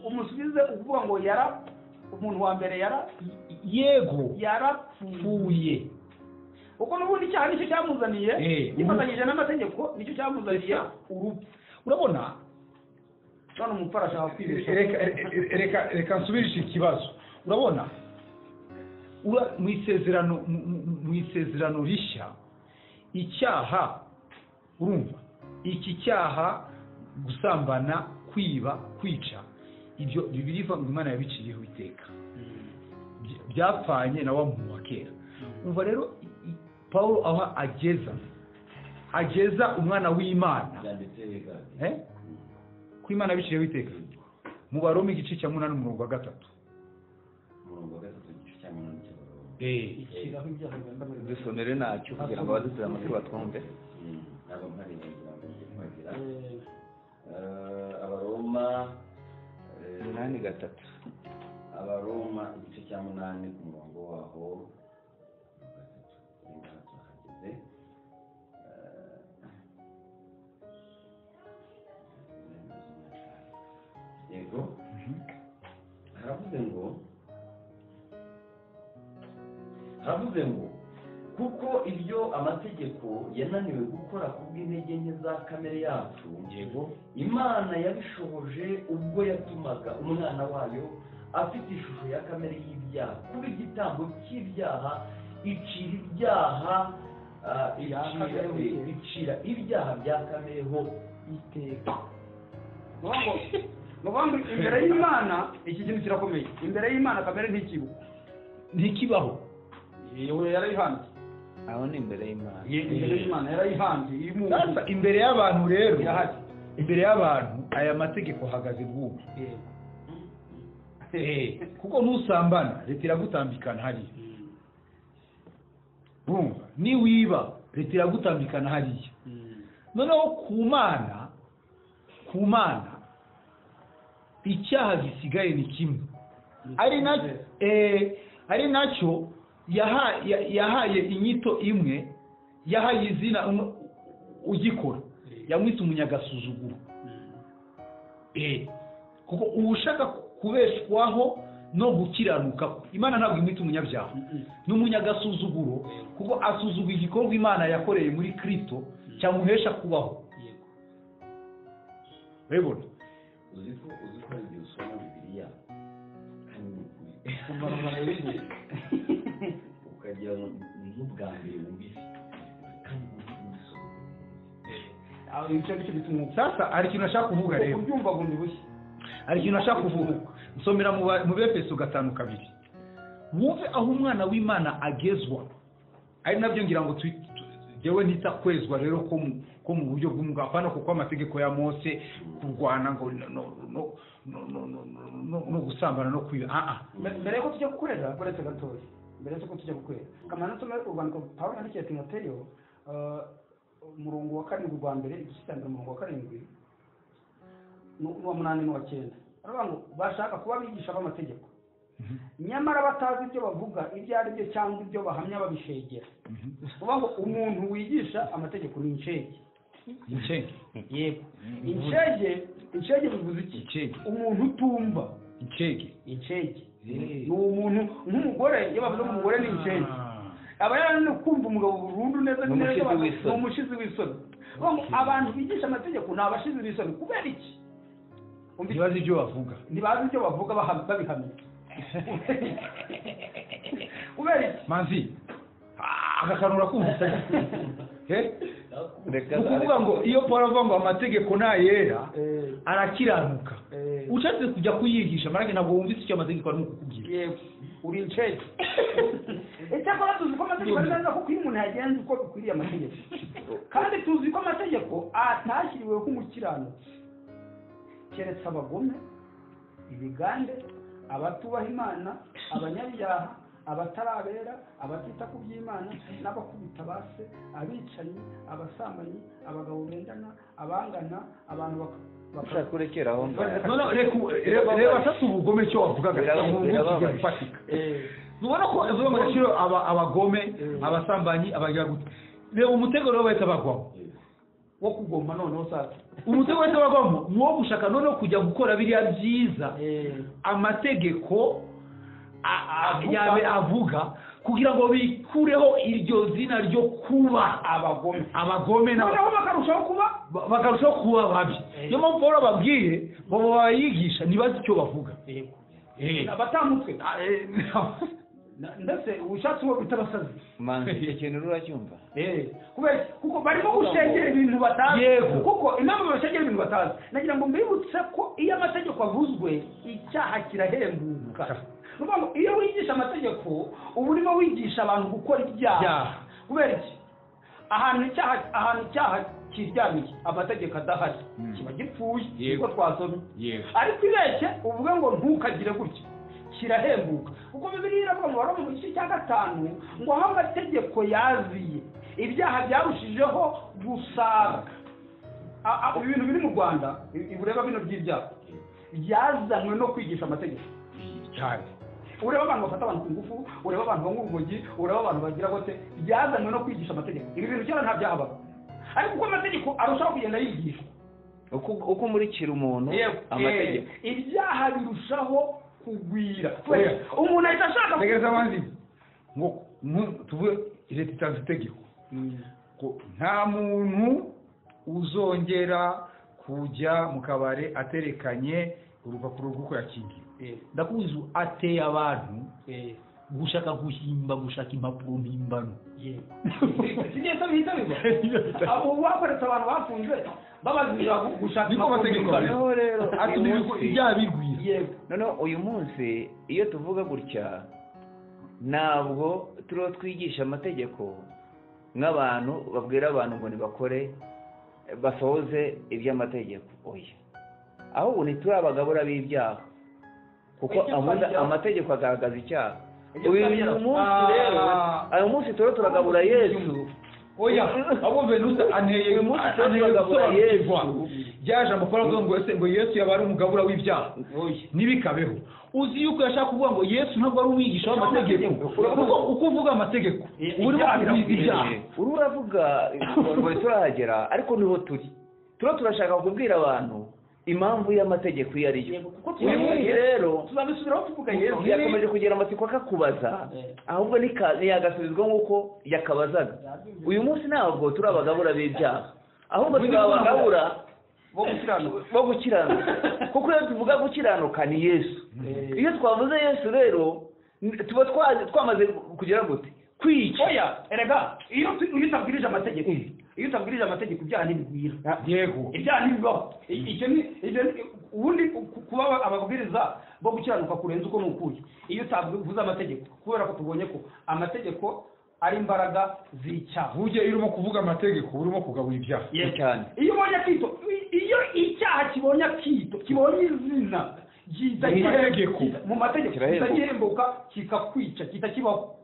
Speaker 2: umusubize uvuga ngo umuntu wa mbere yarapfuye uko n'ubundi cyane nicyo cyamuzaniye gifatanyije n'amategeko nicyo cyamuzaniye urupfu.
Speaker 5: Urabona
Speaker 2: none umupfara ashaka kwibesha
Speaker 5: reka nsubirishe ikibazo. Urabona mu isezerano rishya icyaha urumva iki cyaha gusambana kwiba kwica ibyo bibiriva ngo Imana yabiciriyeho iteka byapfanye na wa muntu wa kera. Umva rero Paulo aho ageza umwana w'Imana ko Imana yabiciriyeho iteka mu Baroma igice cya 8 umurongo wa 3
Speaker 3: dusomere nacyo kugira ngo abaduteze amatwi batwumve.
Speaker 1: Abaroma
Speaker 3: 8:3
Speaker 1: Abaroma igice cya 8 ku murongo waho yego haravuze ngo kuko ibyo amategeko yananiwe gukora kubw'intege nke za kamere yacu yego Imana yabishoboje ubwo yatumaga umwana wayo afite ishusho ya kamere y'ibyaha kuba igitambo cy'ibyaha icira ibyaha bya kamereho iteka.
Speaker 2: Nubango imbere y'Imana iki kintu kirakomeye. Imbere y'Imana kamere ntikibaho. Yewe yarayihanze.
Speaker 3: Aho ni imbere y'Imana.
Speaker 2: Imbere y'Imana yarayihanze.
Speaker 5: Sasa imbere y'abantu rero imbere y'abantu aya mategeko hagaze bw'ubu. Kuko nusambana leta iragutambikana hariya. Bumva ni wiba leta iragutambikana hariya. Noneho ku Mana icyaha gisigaye ni kimwe ari nacyo yahaye inyito imwe yahaye izina ugikora yamwita umunyagasuzuguro. Kuko ushaka kubeshwaho no gukiranuka Imana ntabwo imwita umunyabyaha n'umunyagasuzuguro kuko asuzugura igikorwa Imana yakoreye muri Kristo cyamuhesha kubaho. Rebona
Speaker 1: uziko igihe usoma Bibiliya ukagira n'ubwa mbere wumvise kandi
Speaker 5: sasa hari ikintu nashaka kuvuga rero hari ikintu nashaka kuvuga nsomera mu Befeso 5:2 wumve aho umwana w'Imana agezwa ari nabyo ngira ngo jewe nita kwezwa rero ko mu buryo bw'umwuga apana kuko amategeko ya Mose kurwana ngo no gusambana no kwiba
Speaker 2: mbere ko tujya gukorera buretse gatoya mbere ko tujya gukorera kamana tume urwandiko Paulo yandikiye Timoteyo umurongo wa karindwi rwa mbere igice cya mbere umurongo wa karindwi n'uwa munani n'uwa cyenda baravuga ngo bashaka kuba abigisha b'amategeko nyamara batazi ibyo bavuga ibyo ari byo cyangwa ibyo bahamya babishegera kuvuga ngo umuntu wigisha amategeko ni inshege yego inshege bivuze iki umuntu utumva inshege ni umuntu nk'umugore iyo bavuze umugore ni inshege aba yarananiwe kumva umugabo burundu neza neza ni umushizi w'isoni abantu bigisha amategeko ni abashizi b'isoni kubera iki
Speaker 5: ntibazi ibyo bavuga babihamya
Speaker 2: kubera iki
Speaker 5: manzi agakanura kumvise ni ukuvuga ngo iyo Paul avuga ngo amategeko ntayera arakiranuka ushatse kujya kuyigisha marage ntabwo wumvise icyo amategeko arimo kukubwira
Speaker 2: uri inshege icyakora tuzi ko amategeko ari meza kuko iyo umuntu yagenze uko bikwiriye amategeko kandi tuzi ko amategeko atashyiriweho nk'umukiranutsi keretse abagome ibigande abatubaha imana abanyabyaha abatarabera abatita ku by'imana n'abakubita base abicanyi abasambanyi abagabo bendana abangana abantu
Speaker 3: bashaka kurekera aho
Speaker 5: reba sasa ubugome cyo wavugaga ufatika ubona ko evuye mu gaciro abagome abasambanyi abagira gute reba umutego rero bahita bagwamo
Speaker 2: wo kugomba noneho sasa
Speaker 5: umutego bahita bagwamo ni wo gushaka noneho kujya gukora biriya byiza amategeko avuga kugira ngo bikureho iryo zina ryo kuba abagome
Speaker 2: noneho
Speaker 5: bakarushaho kuba babi niyo mpamvu Paul ababwiye baba bayigisha ntibazi icyo bavuga
Speaker 2: abatamutwe ndetse ushatse uwo bita abasazi
Speaker 3: manzi ikintu ruracyumva
Speaker 2: kuko barimo gushegera ibintu batazi kuko impamvu bashegera ibintu batazi nagira ngo mbibutse ko iyo amategeko avuzwe icyaha kirahembuka nuvuga ngo iyo wigisha amategeko uba urimo wigisha abantu gukora ibyaha kubera iki ahantu icyaha kiryamiye amategeko adahari kiba gipfuye niko twasomye ariko ibeshye uvuge ngo ntukagire gutya kirahembuka kuko Bibiliya iravuga ngo Waroma mu gice cya 5 ngo aho amategeko yaziye ibyaha byarushijeho gusaga ibintu biri mu Rwanda ureba bino by'ibyaha byazanywe no kwigisha amategeko cyane ureba abantu bafata abantu ku ngufu ureba abantu banywa urumogi ureba abantu bagira gute byazanywe no kwigisha amategeko ibi bintu cyane nta byahabaga ariko uko amategeko arushaho kugenda yigishwa
Speaker 3: uko murikira umuntu amategeko
Speaker 2: ibyaha birushaho kugwira umuntu ahita ashaka
Speaker 5: tegereza abanzi ngo tuvuge leta itanze itegeko ko nta muntu uzongera kujya mu kabare aterekanye urupapuro rw'uko yakingiye ndakuzi ateye abantu gushaka guhimba gushaka impapuro mpimbano
Speaker 2: sigiye bihita biba abo bakoretse abantu bafunze babazira gushaka
Speaker 5: niko amategeko rero atuma ibyaha bigwira
Speaker 3: none uyu munsi iyo tuvuga gutya ntabwo turiho twigisha amategeko nk'abantu babwira abantu ngo nibakore basohoze iby'amategeko oya ahubwo ntituri abagabura b'ibyaha kuko amategeko agaragaza icyaha uyu munsi rero ayo munsi turagabura Yesu
Speaker 5: oya abo Venusa anteye turagabura Yesu byaje amakuru avuga ngo ese ngo Yesu yabari umugabura w'ibyaha nibikabeho uzi yuko yashaka kuvuga ngo Yesu ntabwo ari umwigisha w'amategeko kuko uko uvuga amategeko urimo kubiza ibyaha
Speaker 3: uravuga ngo turahagera ariko niho turashaka kubwira abantu impamvu y'amategeko iyo ariyo uyu munsi rero
Speaker 2: tuzabisubiraho tuvuga Yesu
Speaker 3: yakomeje kugira amatsiko akakubaza ahubwo yagasubizwa nk'uko yakabazaga uyu munsi ntabwo turi abagabura b'ibyaha ahubwo turi abagabura bo gukiranuka kuko iyo tuvuga gukiranuka ni Yesu iyo twavuze Yesu rero tuba twamaze kugera gute kwica
Speaker 2: oya erega iyo utabwirije amategeko ibyaha ntibigwira
Speaker 5: yego
Speaker 2: ibyaha ntibibaho icyo ni ubundi kuba ababwiriza bo gukiranuka kurenza uko nukuye iyo utavuze amategeko kubera ko tubonye ko amategeko ari imbaraga z'icyaha
Speaker 5: uje urimo kuvuga amategeko urimo kugabura ibyaha
Speaker 3: cyane
Speaker 2: iyo ubonye akito iyo icyaha kibonye akito kibonye izina
Speaker 5: mu mategeko
Speaker 2: kitagihembuka kikakwica kitakibaho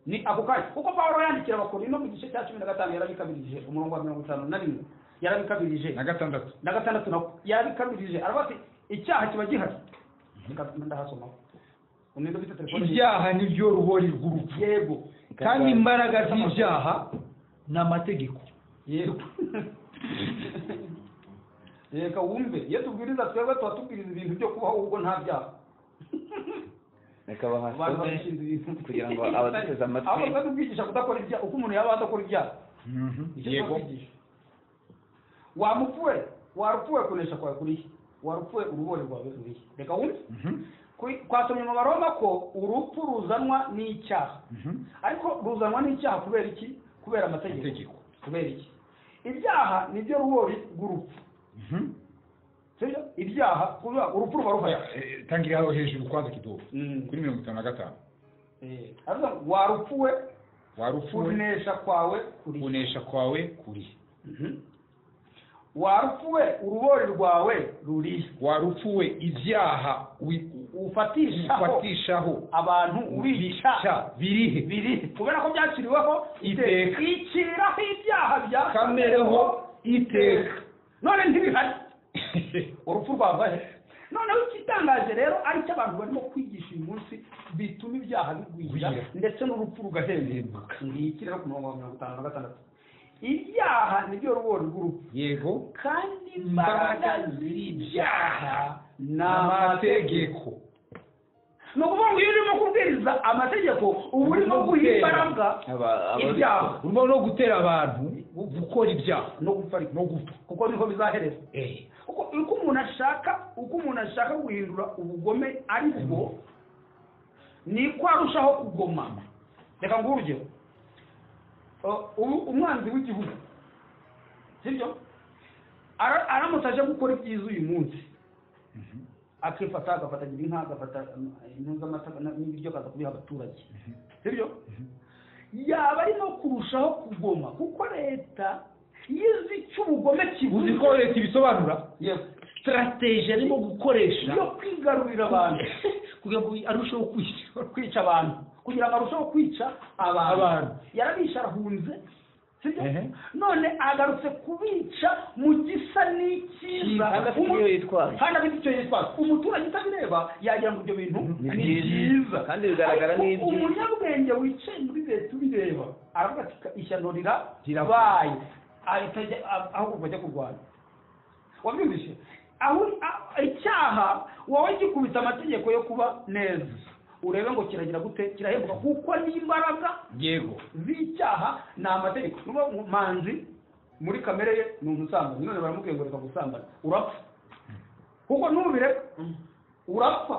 Speaker 2: ni ako kanya kuko Pawulo yandikira Abakorinto mu gice cya 15 yarabikabirije umurongo wa 51 yarabikabirije na gatandatu nako yarabikabirije aravuga ati icyaha kiba gihari ndahasoma unindo bita telefone
Speaker 5: ibyaha nibyo ruhori rw'urupfu
Speaker 2: yego
Speaker 5: kandi imbaraga z'ibyaha n'amategeko
Speaker 2: yego reka wumve iyo tubwiriza twebwe tubatubwiriza ibintu byo kubaho ubwo nta byaha
Speaker 3: reka bahasome kugira ngo abaduteze amatwi
Speaker 2: abo batubwigisha kudakora ibyaha uko umuntu yaba adakora ibyaha
Speaker 5: yego
Speaker 2: warupfuwe kunesha kwawe kurihe warupfuwe uruhore rwawe rurihe reka wumve twasomye mu Baroma ko urupfu ruzanwa n'icyaha ariko ruzanwa n'icyaha kubera iki kubera amategeko kubera iki ibyaha nibyo ruhori rw'urupfu sibyo ibyaha kuba urupfu rubaruha
Speaker 5: tangira aho hejuru kwanza kidogo kuri 55
Speaker 2: aravuga warupfuwe kunesha kwawe kurihe warupfuwe uruhori rwawe rurihe
Speaker 5: warupfuwe ibyaha ufatishaho
Speaker 2: abantu ubica
Speaker 5: birihe
Speaker 2: kubera ko byaciriweho
Speaker 5: iteka
Speaker 2: iciraho ibyaha bya
Speaker 5: kamereho iteka
Speaker 2: none ntibihari urupfu rwavahe noneho ikitangaje rero ari cyo abantu barimo kwigisha uyu munsi bituma ibyaha bigwira ndetse n'urupfu rugahenduka ngiki rero ku murongo wa 56 ibyaha nibyo ruhori rw'urupfu
Speaker 5: yego
Speaker 2: kandi imbaraga z'ibyaha
Speaker 5: n'amategeko
Speaker 2: ni ukuvuga ngo iyo urimo kubwiriza amategeko uba urimo guha imbaraga ibyaha
Speaker 5: urimo no gutera abantu gukora ibyaha
Speaker 2: no gupfa kuko niko bizahereza uko umuntu ashaka guhindura ubugome ari bwo niko arushaho kugoma reka nguhe urugero umwanzi w'igihugu sibyo aramutse aje gukora ibyiza uyu munsi akifata agafatanya inka agafata impu z'amata n'ibiryo akaza kubiha abaturage sibyo yaba arimo kurushaho kugoma kuko leta yizi icyo ubugome kibuze
Speaker 5: uzi ko leta ibisobanura
Speaker 2: strategy arimo gukoresha yo kwigarurira abantu kugira ngo arusheho kwica abantu kugira ngo arusheho kwica abantu yarabisha arahunze sibyo none agarutse kubica mu gisa n'ikiza kandi afite icyo yitwaza umuturage utabireba yagira ngo ibyo bintu ni byiza
Speaker 3: kandi bigaragara n'ibyo
Speaker 2: umunyabwenge wicaye muri leta ubireba aravuga ati ishyano rirabaye aho bajya kurwanya wabyumvise aho icyaha wowe gikubita amategeko yo kuba neza urebe ngo kiragira gute kirahembuka kuko n'imbaraga
Speaker 5: yego
Speaker 2: z'icyaha ni amategeko n'ubu manzi muri kamere ye ni umusambana none baramubwiye ngo reka gusambana urapfa kuko nubireka urapfa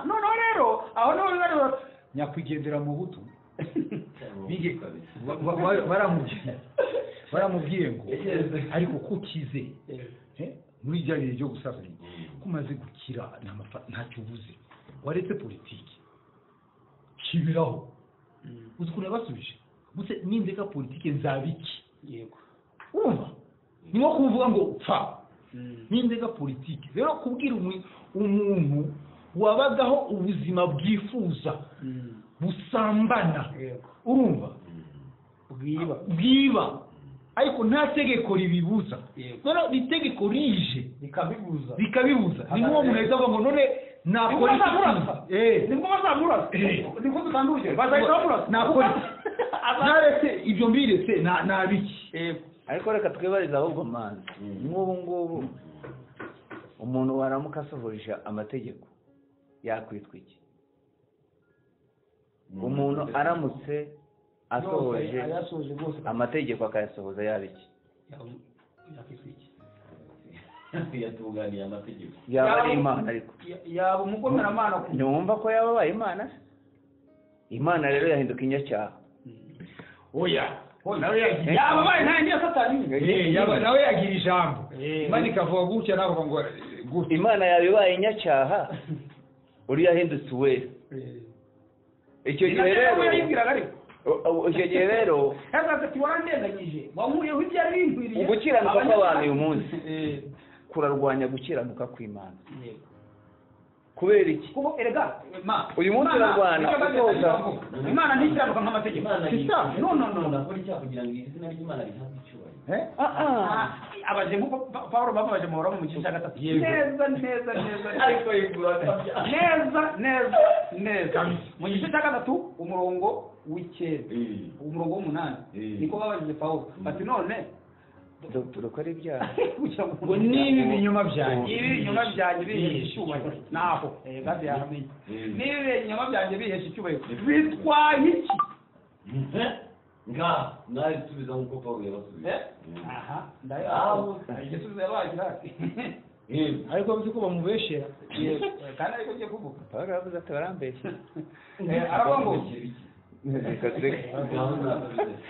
Speaker 2: noneho rero aho niho bibareba
Speaker 5: nyakwigendera mu buto baramubwiye ngo ariko kukize muri rya bihe byo gusazanya kumaze gukira ntacyo ubuze waretse politiki kibiraho uzi ukuntu yabasubije gusa nindeka politiki nzabiki
Speaker 2: yego
Speaker 5: urumva ni nko kuvuga ngo pfa nindeka politiki rero kubwira umuntu wabagaho ubuzima bwifuza busambana urumva bwiba ariko nta tegeko ribibuza none itegeko rije rikabibuza ni nk'uwo muntu ahita avuga ngo none nakora iki
Speaker 2: nibwo bazamurasa nibwo dutandukanye bazahita bamurasa
Speaker 5: nakora iki ntaretse ibyo mbiretse nabiki
Speaker 3: ariko reka twibarize ahubwo manzi nk'ubu ngubu umuntu waramuka asohoje amategeko yakwitwa iki umuntu aramutse asohoje amategeko akayasohoza yaba iki
Speaker 1: yatunganiye amategeko
Speaker 3: yaba ari imana ariko
Speaker 2: yaba umugomeramana
Speaker 3: ntiwumva ko yaba abaye imana imana rero yahinduka inyacyaha
Speaker 5: oya
Speaker 2: yaba abaye nta yindi ya satani
Speaker 5: nawe yagira ijambo imana ikavuga gutya navuga ngo gutya
Speaker 3: imana yaba ibaye inyacyaha uri yahindutse uwera icyo gihe rero
Speaker 2: yazaga ati warandenganyije wankuyeho ibyari binkwiriye
Speaker 3: ugukiranuka kw'abantu uyu munsi kurarwanya gukiranuka kw'imana kubera iki
Speaker 2: kuko erega
Speaker 3: uyu munsi urarwana utoza
Speaker 2: imana ntikiranuka nk'amategeko
Speaker 1: no nakora icyaha kugira ngo izina ry'imana rihabwe icyubahiro
Speaker 2: abaje nk'uko Pawulo bamubaje mu Roma mu gice cya 3 neza
Speaker 1: ariko yigura
Speaker 2: neza mu gice cya 3 umurongo w'icyenda umurongo w'8 niko babajije Pawulo bati none
Speaker 3: turakora ibyaha
Speaker 5: ngo niba ibinyoma byanjye
Speaker 2: bihesha icyubahiro naho gaze yahamenye niba ibinyoma byanjye bihesha icyubahiro bitwaye iki
Speaker 1: nawe dusubiza nk'uko Pawulo yabasubiza
Speaker 2: igisubizo yabagira ati
Speaker 5: ariko bizi ko bamubeshera
Speaker 2: kandi ariko ugiye kuvuga
Speaker 3: Pawulo yavuze ati barambeshya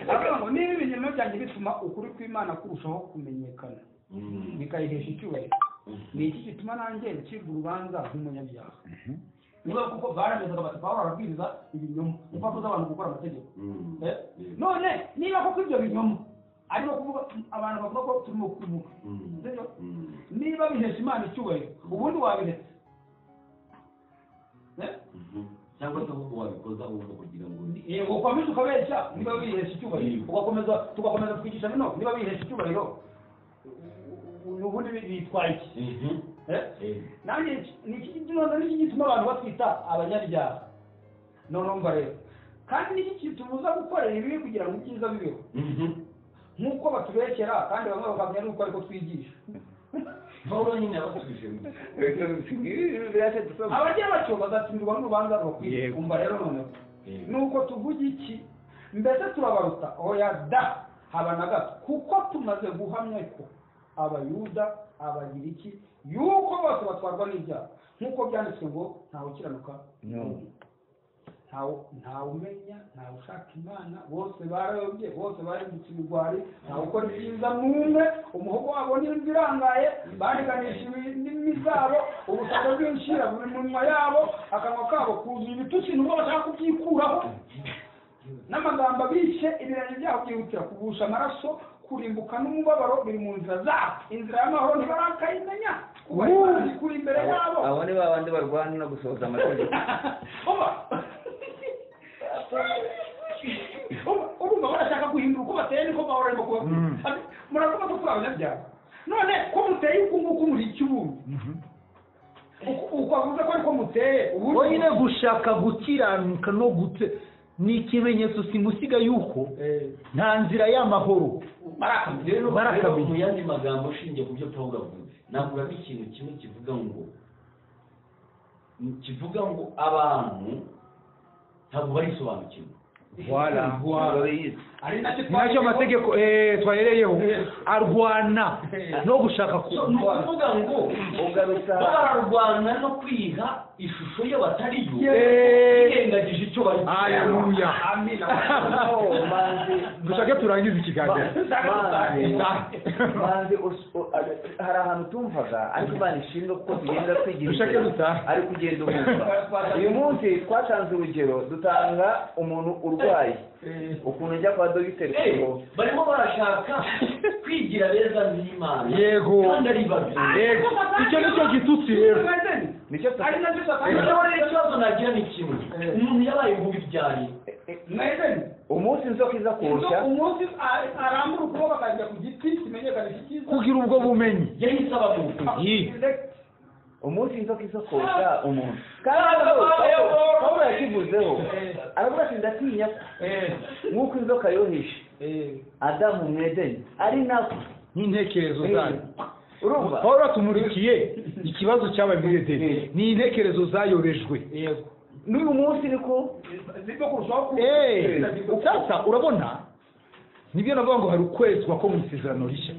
Speaker 2: aravuga ngo niba ibinyoma byanjye bituma ukuri kw'Imana kurushaho kumenyekana bikayihesha icyubahiro ni iki gituma nanjye ncirwa urubanza nk'umunyabyaha niba kuko baramezaga bati Pawulo arabwiriza ibinyoma impamvu z'abantu gukora amategeko none niba koko ibyo binyoma arimo kuvuga abantu bavuga ko turimo kuvuga niba bihesha Imana icyubahiro ubundi wabiretse
Speaker 1: cyangwa se ahubwo wabikoza ahubwo kugira ngo
Speaker 2: ukomeze ukabeshya niba bihesha icyubahiro tugakomeza twigisha bino niba bihesha icyubahiro ubundi bitwaye iki nanjye ni iki gituma abantu batwita abanyabyaha none umva rero kandi ni iki kitubuza gukorera ibibi kugira ngo ibyiza bibeho nk'uko batubekera kandi bamwe bakamenya n'uko ariko twigisha
Speaker 1: Pawulo nyine yabasubije
Speaker 2: abagira batyo bazatsindirwa n'urubanza rwakwiye umva rero noneho nuko tuvuga iki mbese turabaruta oya da haba na gato kuko tumaze guhamya ko abayuda abagiriki yuko bose batwarwa n'ibyaha nk'uko byanditswe ngo ntawe ukiranuka ntawe umenya ntawe ushaka Imana bose barayobye bose barindutse ibigwari ntawe ukora ibyiza n'umwe umuhogo wabo n'inzu irangaye bandiganisha indimi zabo ubutaka bw'inshira buri munwa yabo akanwa kabo kuzuye ibitutsi n'ubwo bashaka kubyikuraho n'amagambo abishe ibirenge byabo byihutira kugusha amaraso kurimbuka n'umubabaro biri mu nzira zabo inzira y'amahoro ntibarakayimenya kuba Imana ikuri imbere yabo
Speaker 3: abo ni babandi barwana no gusohoza amategeko
Speaker 2: urumva barashaka guhindura uko bateye niko Pawulo arimo kubavuga muravuga ko turi abanyabyaha none ko muteye uku nguku muri icyubu ukavuze ko ariko muteye
Speaker 5: ubundi nyine gushaka gukiranuka no gute ni ikimenyetso simusiga yuko nta nzira y'amahoro
Speaker 1: barakamenya mu yandi magambo ashingiye ku byo Pawulo avuze ntabwo ari ikintu kimwe kivuga ngo abantu ntabwo barisobanukirwa
Speaker 5: ni nacyo amategeko twahereyeho arwana no gushaka
Speaker 1: ni ukuvuga ngo bararwana no kwiha ishusho ye batari yo yirengagije icyo bari
Speaker 5: haleluya dushake turangize ikiganiro
Speaker 3: hari ahantu tumvaga ariko Imana ishimwe kuko tugenda twigira ari kugenda umwuka uyu munsi twatanze urugero dutanga umuntu urwaye ukuntu njya kwa dogiteri
Speaker 1: barimo barashaka kwigira beza n'Imana
Speaker 5: yego
Speaker 1: kandi ari babi
Speaker 5: yego icyo nicyo gitutsi rero
Speaker 3: nicyo
Speaker 2: ari nacyo
Speaker 1: ikibazo nagira ni kimwe umuntu yabaye mubi byari
Speaker 3: umunsi inzoka iza kurushya
Speaker 2: umunsi arambura ukuboko akajya ku giti kimenyekanisha icyiza
Speaker 5: kugira ubwo bumenyi
Speaker 1: yahise aba mubi
Speaker 3: umunsi inzoka iza koshya umuntu kandi Pawulo yakivuzeho aravuga ati ndatinya nk'uko inzoka yohishe Adamu mu Edeni ari nako
Speaker 5: n'intekerezo zanyu
Speaker 3: urumva
Speaker 5: Pawulo atumurikiye ikibazo cyabaye muri Edeni ni intekerezo zayobejwe
Speaker 3: n'uyu munsi niko
Speaker 2: zirimo kurushaho
Speaker 5: sasa urabona nibyo navuga ngo hari ukwezwa ko mu isezerano rishya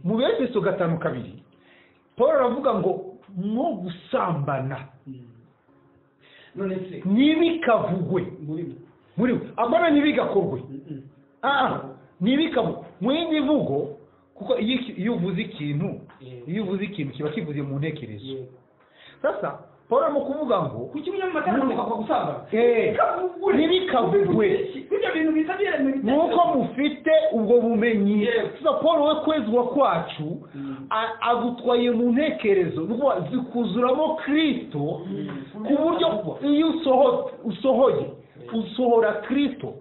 Speaker 5: mu Efeso 5:2 Pawulo aravuga ngo no gusambana
Speaker 1: none se
Speaker 5: ntibikavugwe muri we amara ntibigakorwe ntibikavugwe mu yindi mvugo kuko iyo uvuze ikintu kiba kivuze mu ntekerezo sasa paul arimo kuvuga ngo
Speaker 2: kuki umunyamategeko akakwa gusambana
Speaker 5: ntibikavugwe
Speaker 2: ibyo bintu bita byemeye
Speaker 5: nuko mufite ubwo bumenyi tuza paul we kwezwa kwacu agutwaye mu ntekerezo zikuzuramo kristo ku buryo iyo usohora kristo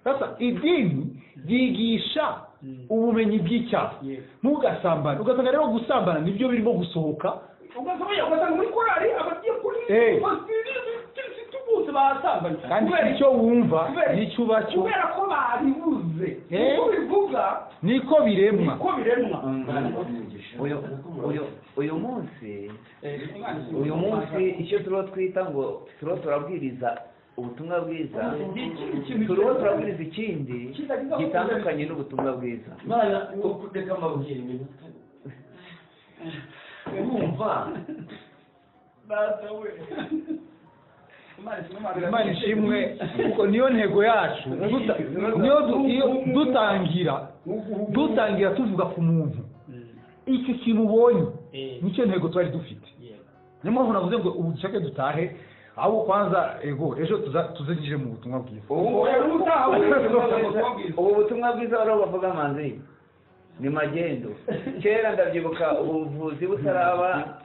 Speaker 5: sasa idini ryigisha ubumenyi bw'icyaha ntugasambane ugasanga rero gusambana nibyo birimo gusohoka
Speaker 2: ugasanga muri korali abagiye kuri bose basambanye
Speaker 5: kandi icyo wumva nicyo uba cyo
Speaker 2: kubera ko babibuze uko bivuga
Speaker 5: niko biremwa
Speaker 3: uyu munsi icyo turiho twita ngo turiho turabwiriza ubutumwa bwiza turiho turabwiriza ikindi gitandukanye n'ubutumwa bwiza
Speaker 1: reka mbabwire iminota urumva
Speaker 5: imana ishimwe kuko niyo ntego yacu dutangira tuvuga ku muntu iki kintu ubonye nicyo ntego twari dufite niyo mpamvu navuze ngo ubu dushake dutahe aho kwanza ejo tuzinjire mu butumwa bwiza
Speaker 3: ubu butumwa bwiza bariho bavuga manzi ni magendo kera ndabyibuka ubuvuzi butaraba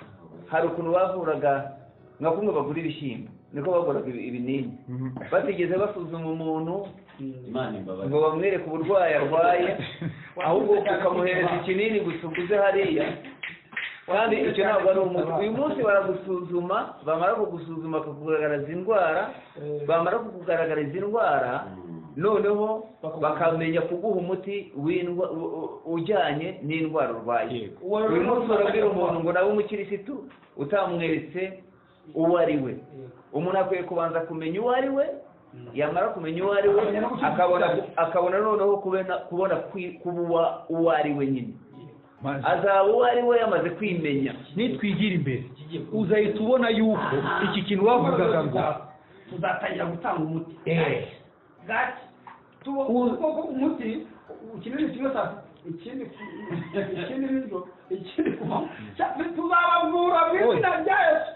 Speaker 3: hari ukuntu bavuraga nka kumwe bagura ibishyimbo niko baguraga ibinini batigeze basuzuma umuntu ngo bamwereke uburwayi arwaye ahubwo ukamuhereza ikinini gusa uguze hariya kandi icyo ntabwo ari umuti uyu munsi baragusuzuma bamara kugusuzuma bakakugaragariza indwara bamara kukugaragariza indwara noneho bakamenya kuguha umuti ujyanye n'indwara urwaye uyu munsi barabwira umuntu ngo nawe umukirisitu utamweretse uwo ari we umuntu akwiye kubanza kumenya uwo ari we yamara kumenya uwo ari we akabona noneho kubona kuba uwo ari we nyine azaba uwo ari we yamaze kwimenya
Speaker 5: nitwigira imbere uzahita ubona yuko iki kintu wavugaga ngo
Speaker 2: tuzatangira gutanga umuti gati ubwoko umuti ikinini kimwe saa ikindi biryo ikindi kuma tuzabavura mu izina rya Yesu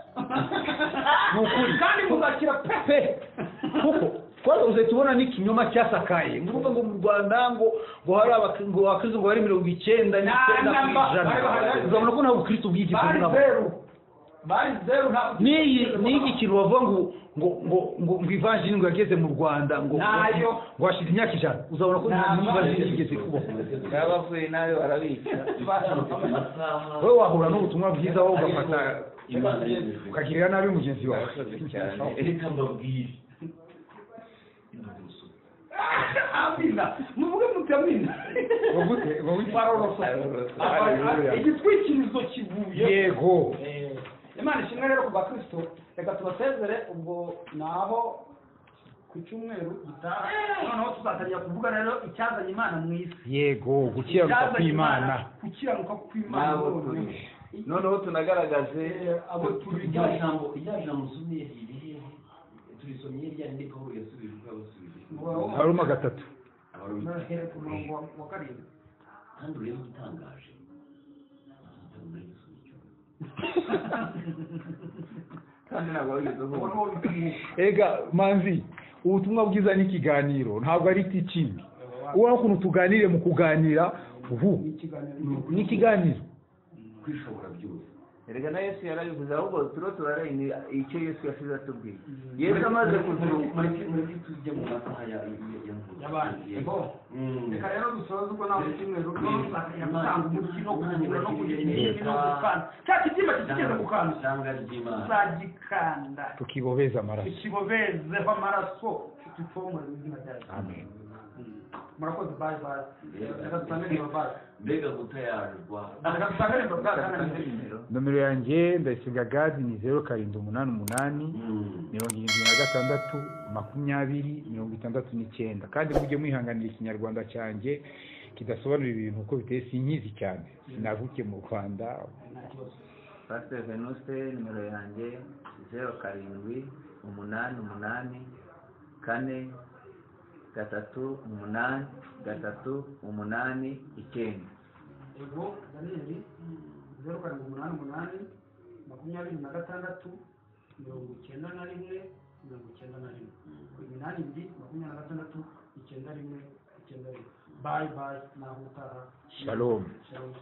Speaker 2: kandi muzakira pepe
Speaker 5: kuko kwa uzahita ubona n'ikinyoma cyasakaye nguvuga ngo mu Rwanda ngo hari abakristo ngo bari 99% uzabona ko nta bukristo bw'iki
Speaker 2: bari zero
Speaker 5: n'iki kintu bavuga ngo ivanjiri ngo yageze mu Rwanda ngo washize imyaka 100 uzabona ko nta ivanjiri yigeze kubaho
Speaker 3: yabavuye nayo barabica
Speaker 5: wowe wahura n'ubutumwa bwiza wowe ugafata ukagirira nabi mugenzi wawe
Speaker 1: reka mbabwire
Speaker 2: amina muvuge mutamina igitwikirizo kivuye
Speaker 5: yego
Speaker 2: imana ishimwe rero ku bakristo reka tubasezere ubwo naho ku cyumweru gitaha noneho tuzatangira kuvuga rero icyazanye imana mu isi
Speaker 5: yego gukiranuka kw'imana
Speaker 3: noneho tunagaragaze
Speaker 2: abo turi
Speaker 1: irya jambo musomye ririhe turisomye rya ndi Pawulo yasubije uko yabasubije
Speaker 5: Haruma 3
Speaker 2: abaruhere ku murongo wa 7
Speaker 1: kandi rero utangaje
Speaker 3: kandi ntabwo
Speaker 5: ega manzi ubutumwa bwiza n'ikiganiro ntabwo ari teaching ubona ukuntu tuganire mu kuganira ubu n'ikiganiro
Speaker 1: kwishobora byose
Speaker 3: erega na Yesu yarabivuze ahubwo turarayini icyo Yesu yasize atubwiye Yesu amaze kuzuka
Speaker 1: muri tujye mu masaha
Speaker 2: y'abandi reka rero dusoze ubwo naho cyumweru tuzakanya gutanga umukino kugura no kugenda no gukanda cya kitima kigeze gukanda
Speaker 1: cyangwa ry'Imana
Speaker 2: uzagikanda
Speaker 5: tukibobeza amaraso
Speaker 2: tukibobezeho amaraso tutomora izina rya Yesu
Speaker 5: amen
Speaker 2: murakoze bye bye reka dusangane bye
Speaker 1: mbega gutayarwa
Speaker 2: reka dusangane bye
Speaker 5: nomero yanjye ndayisenga gadi ni 0788 76 kandi mujye mwihanganira ikinyarwanda cyanjye kidasobanura ibintu uko biteye sinkizi cyane sinavuke mu Rwanda
Speaker 3: Pastor Venuste nimero yanjye 0788 4 gatatu 8 gatatu 8 9
Speaker 2: ego Daniel 0788 26 91 91 82 91 91 bayi naho utaha
Speaker 5: shalom
Speaker 2: shalom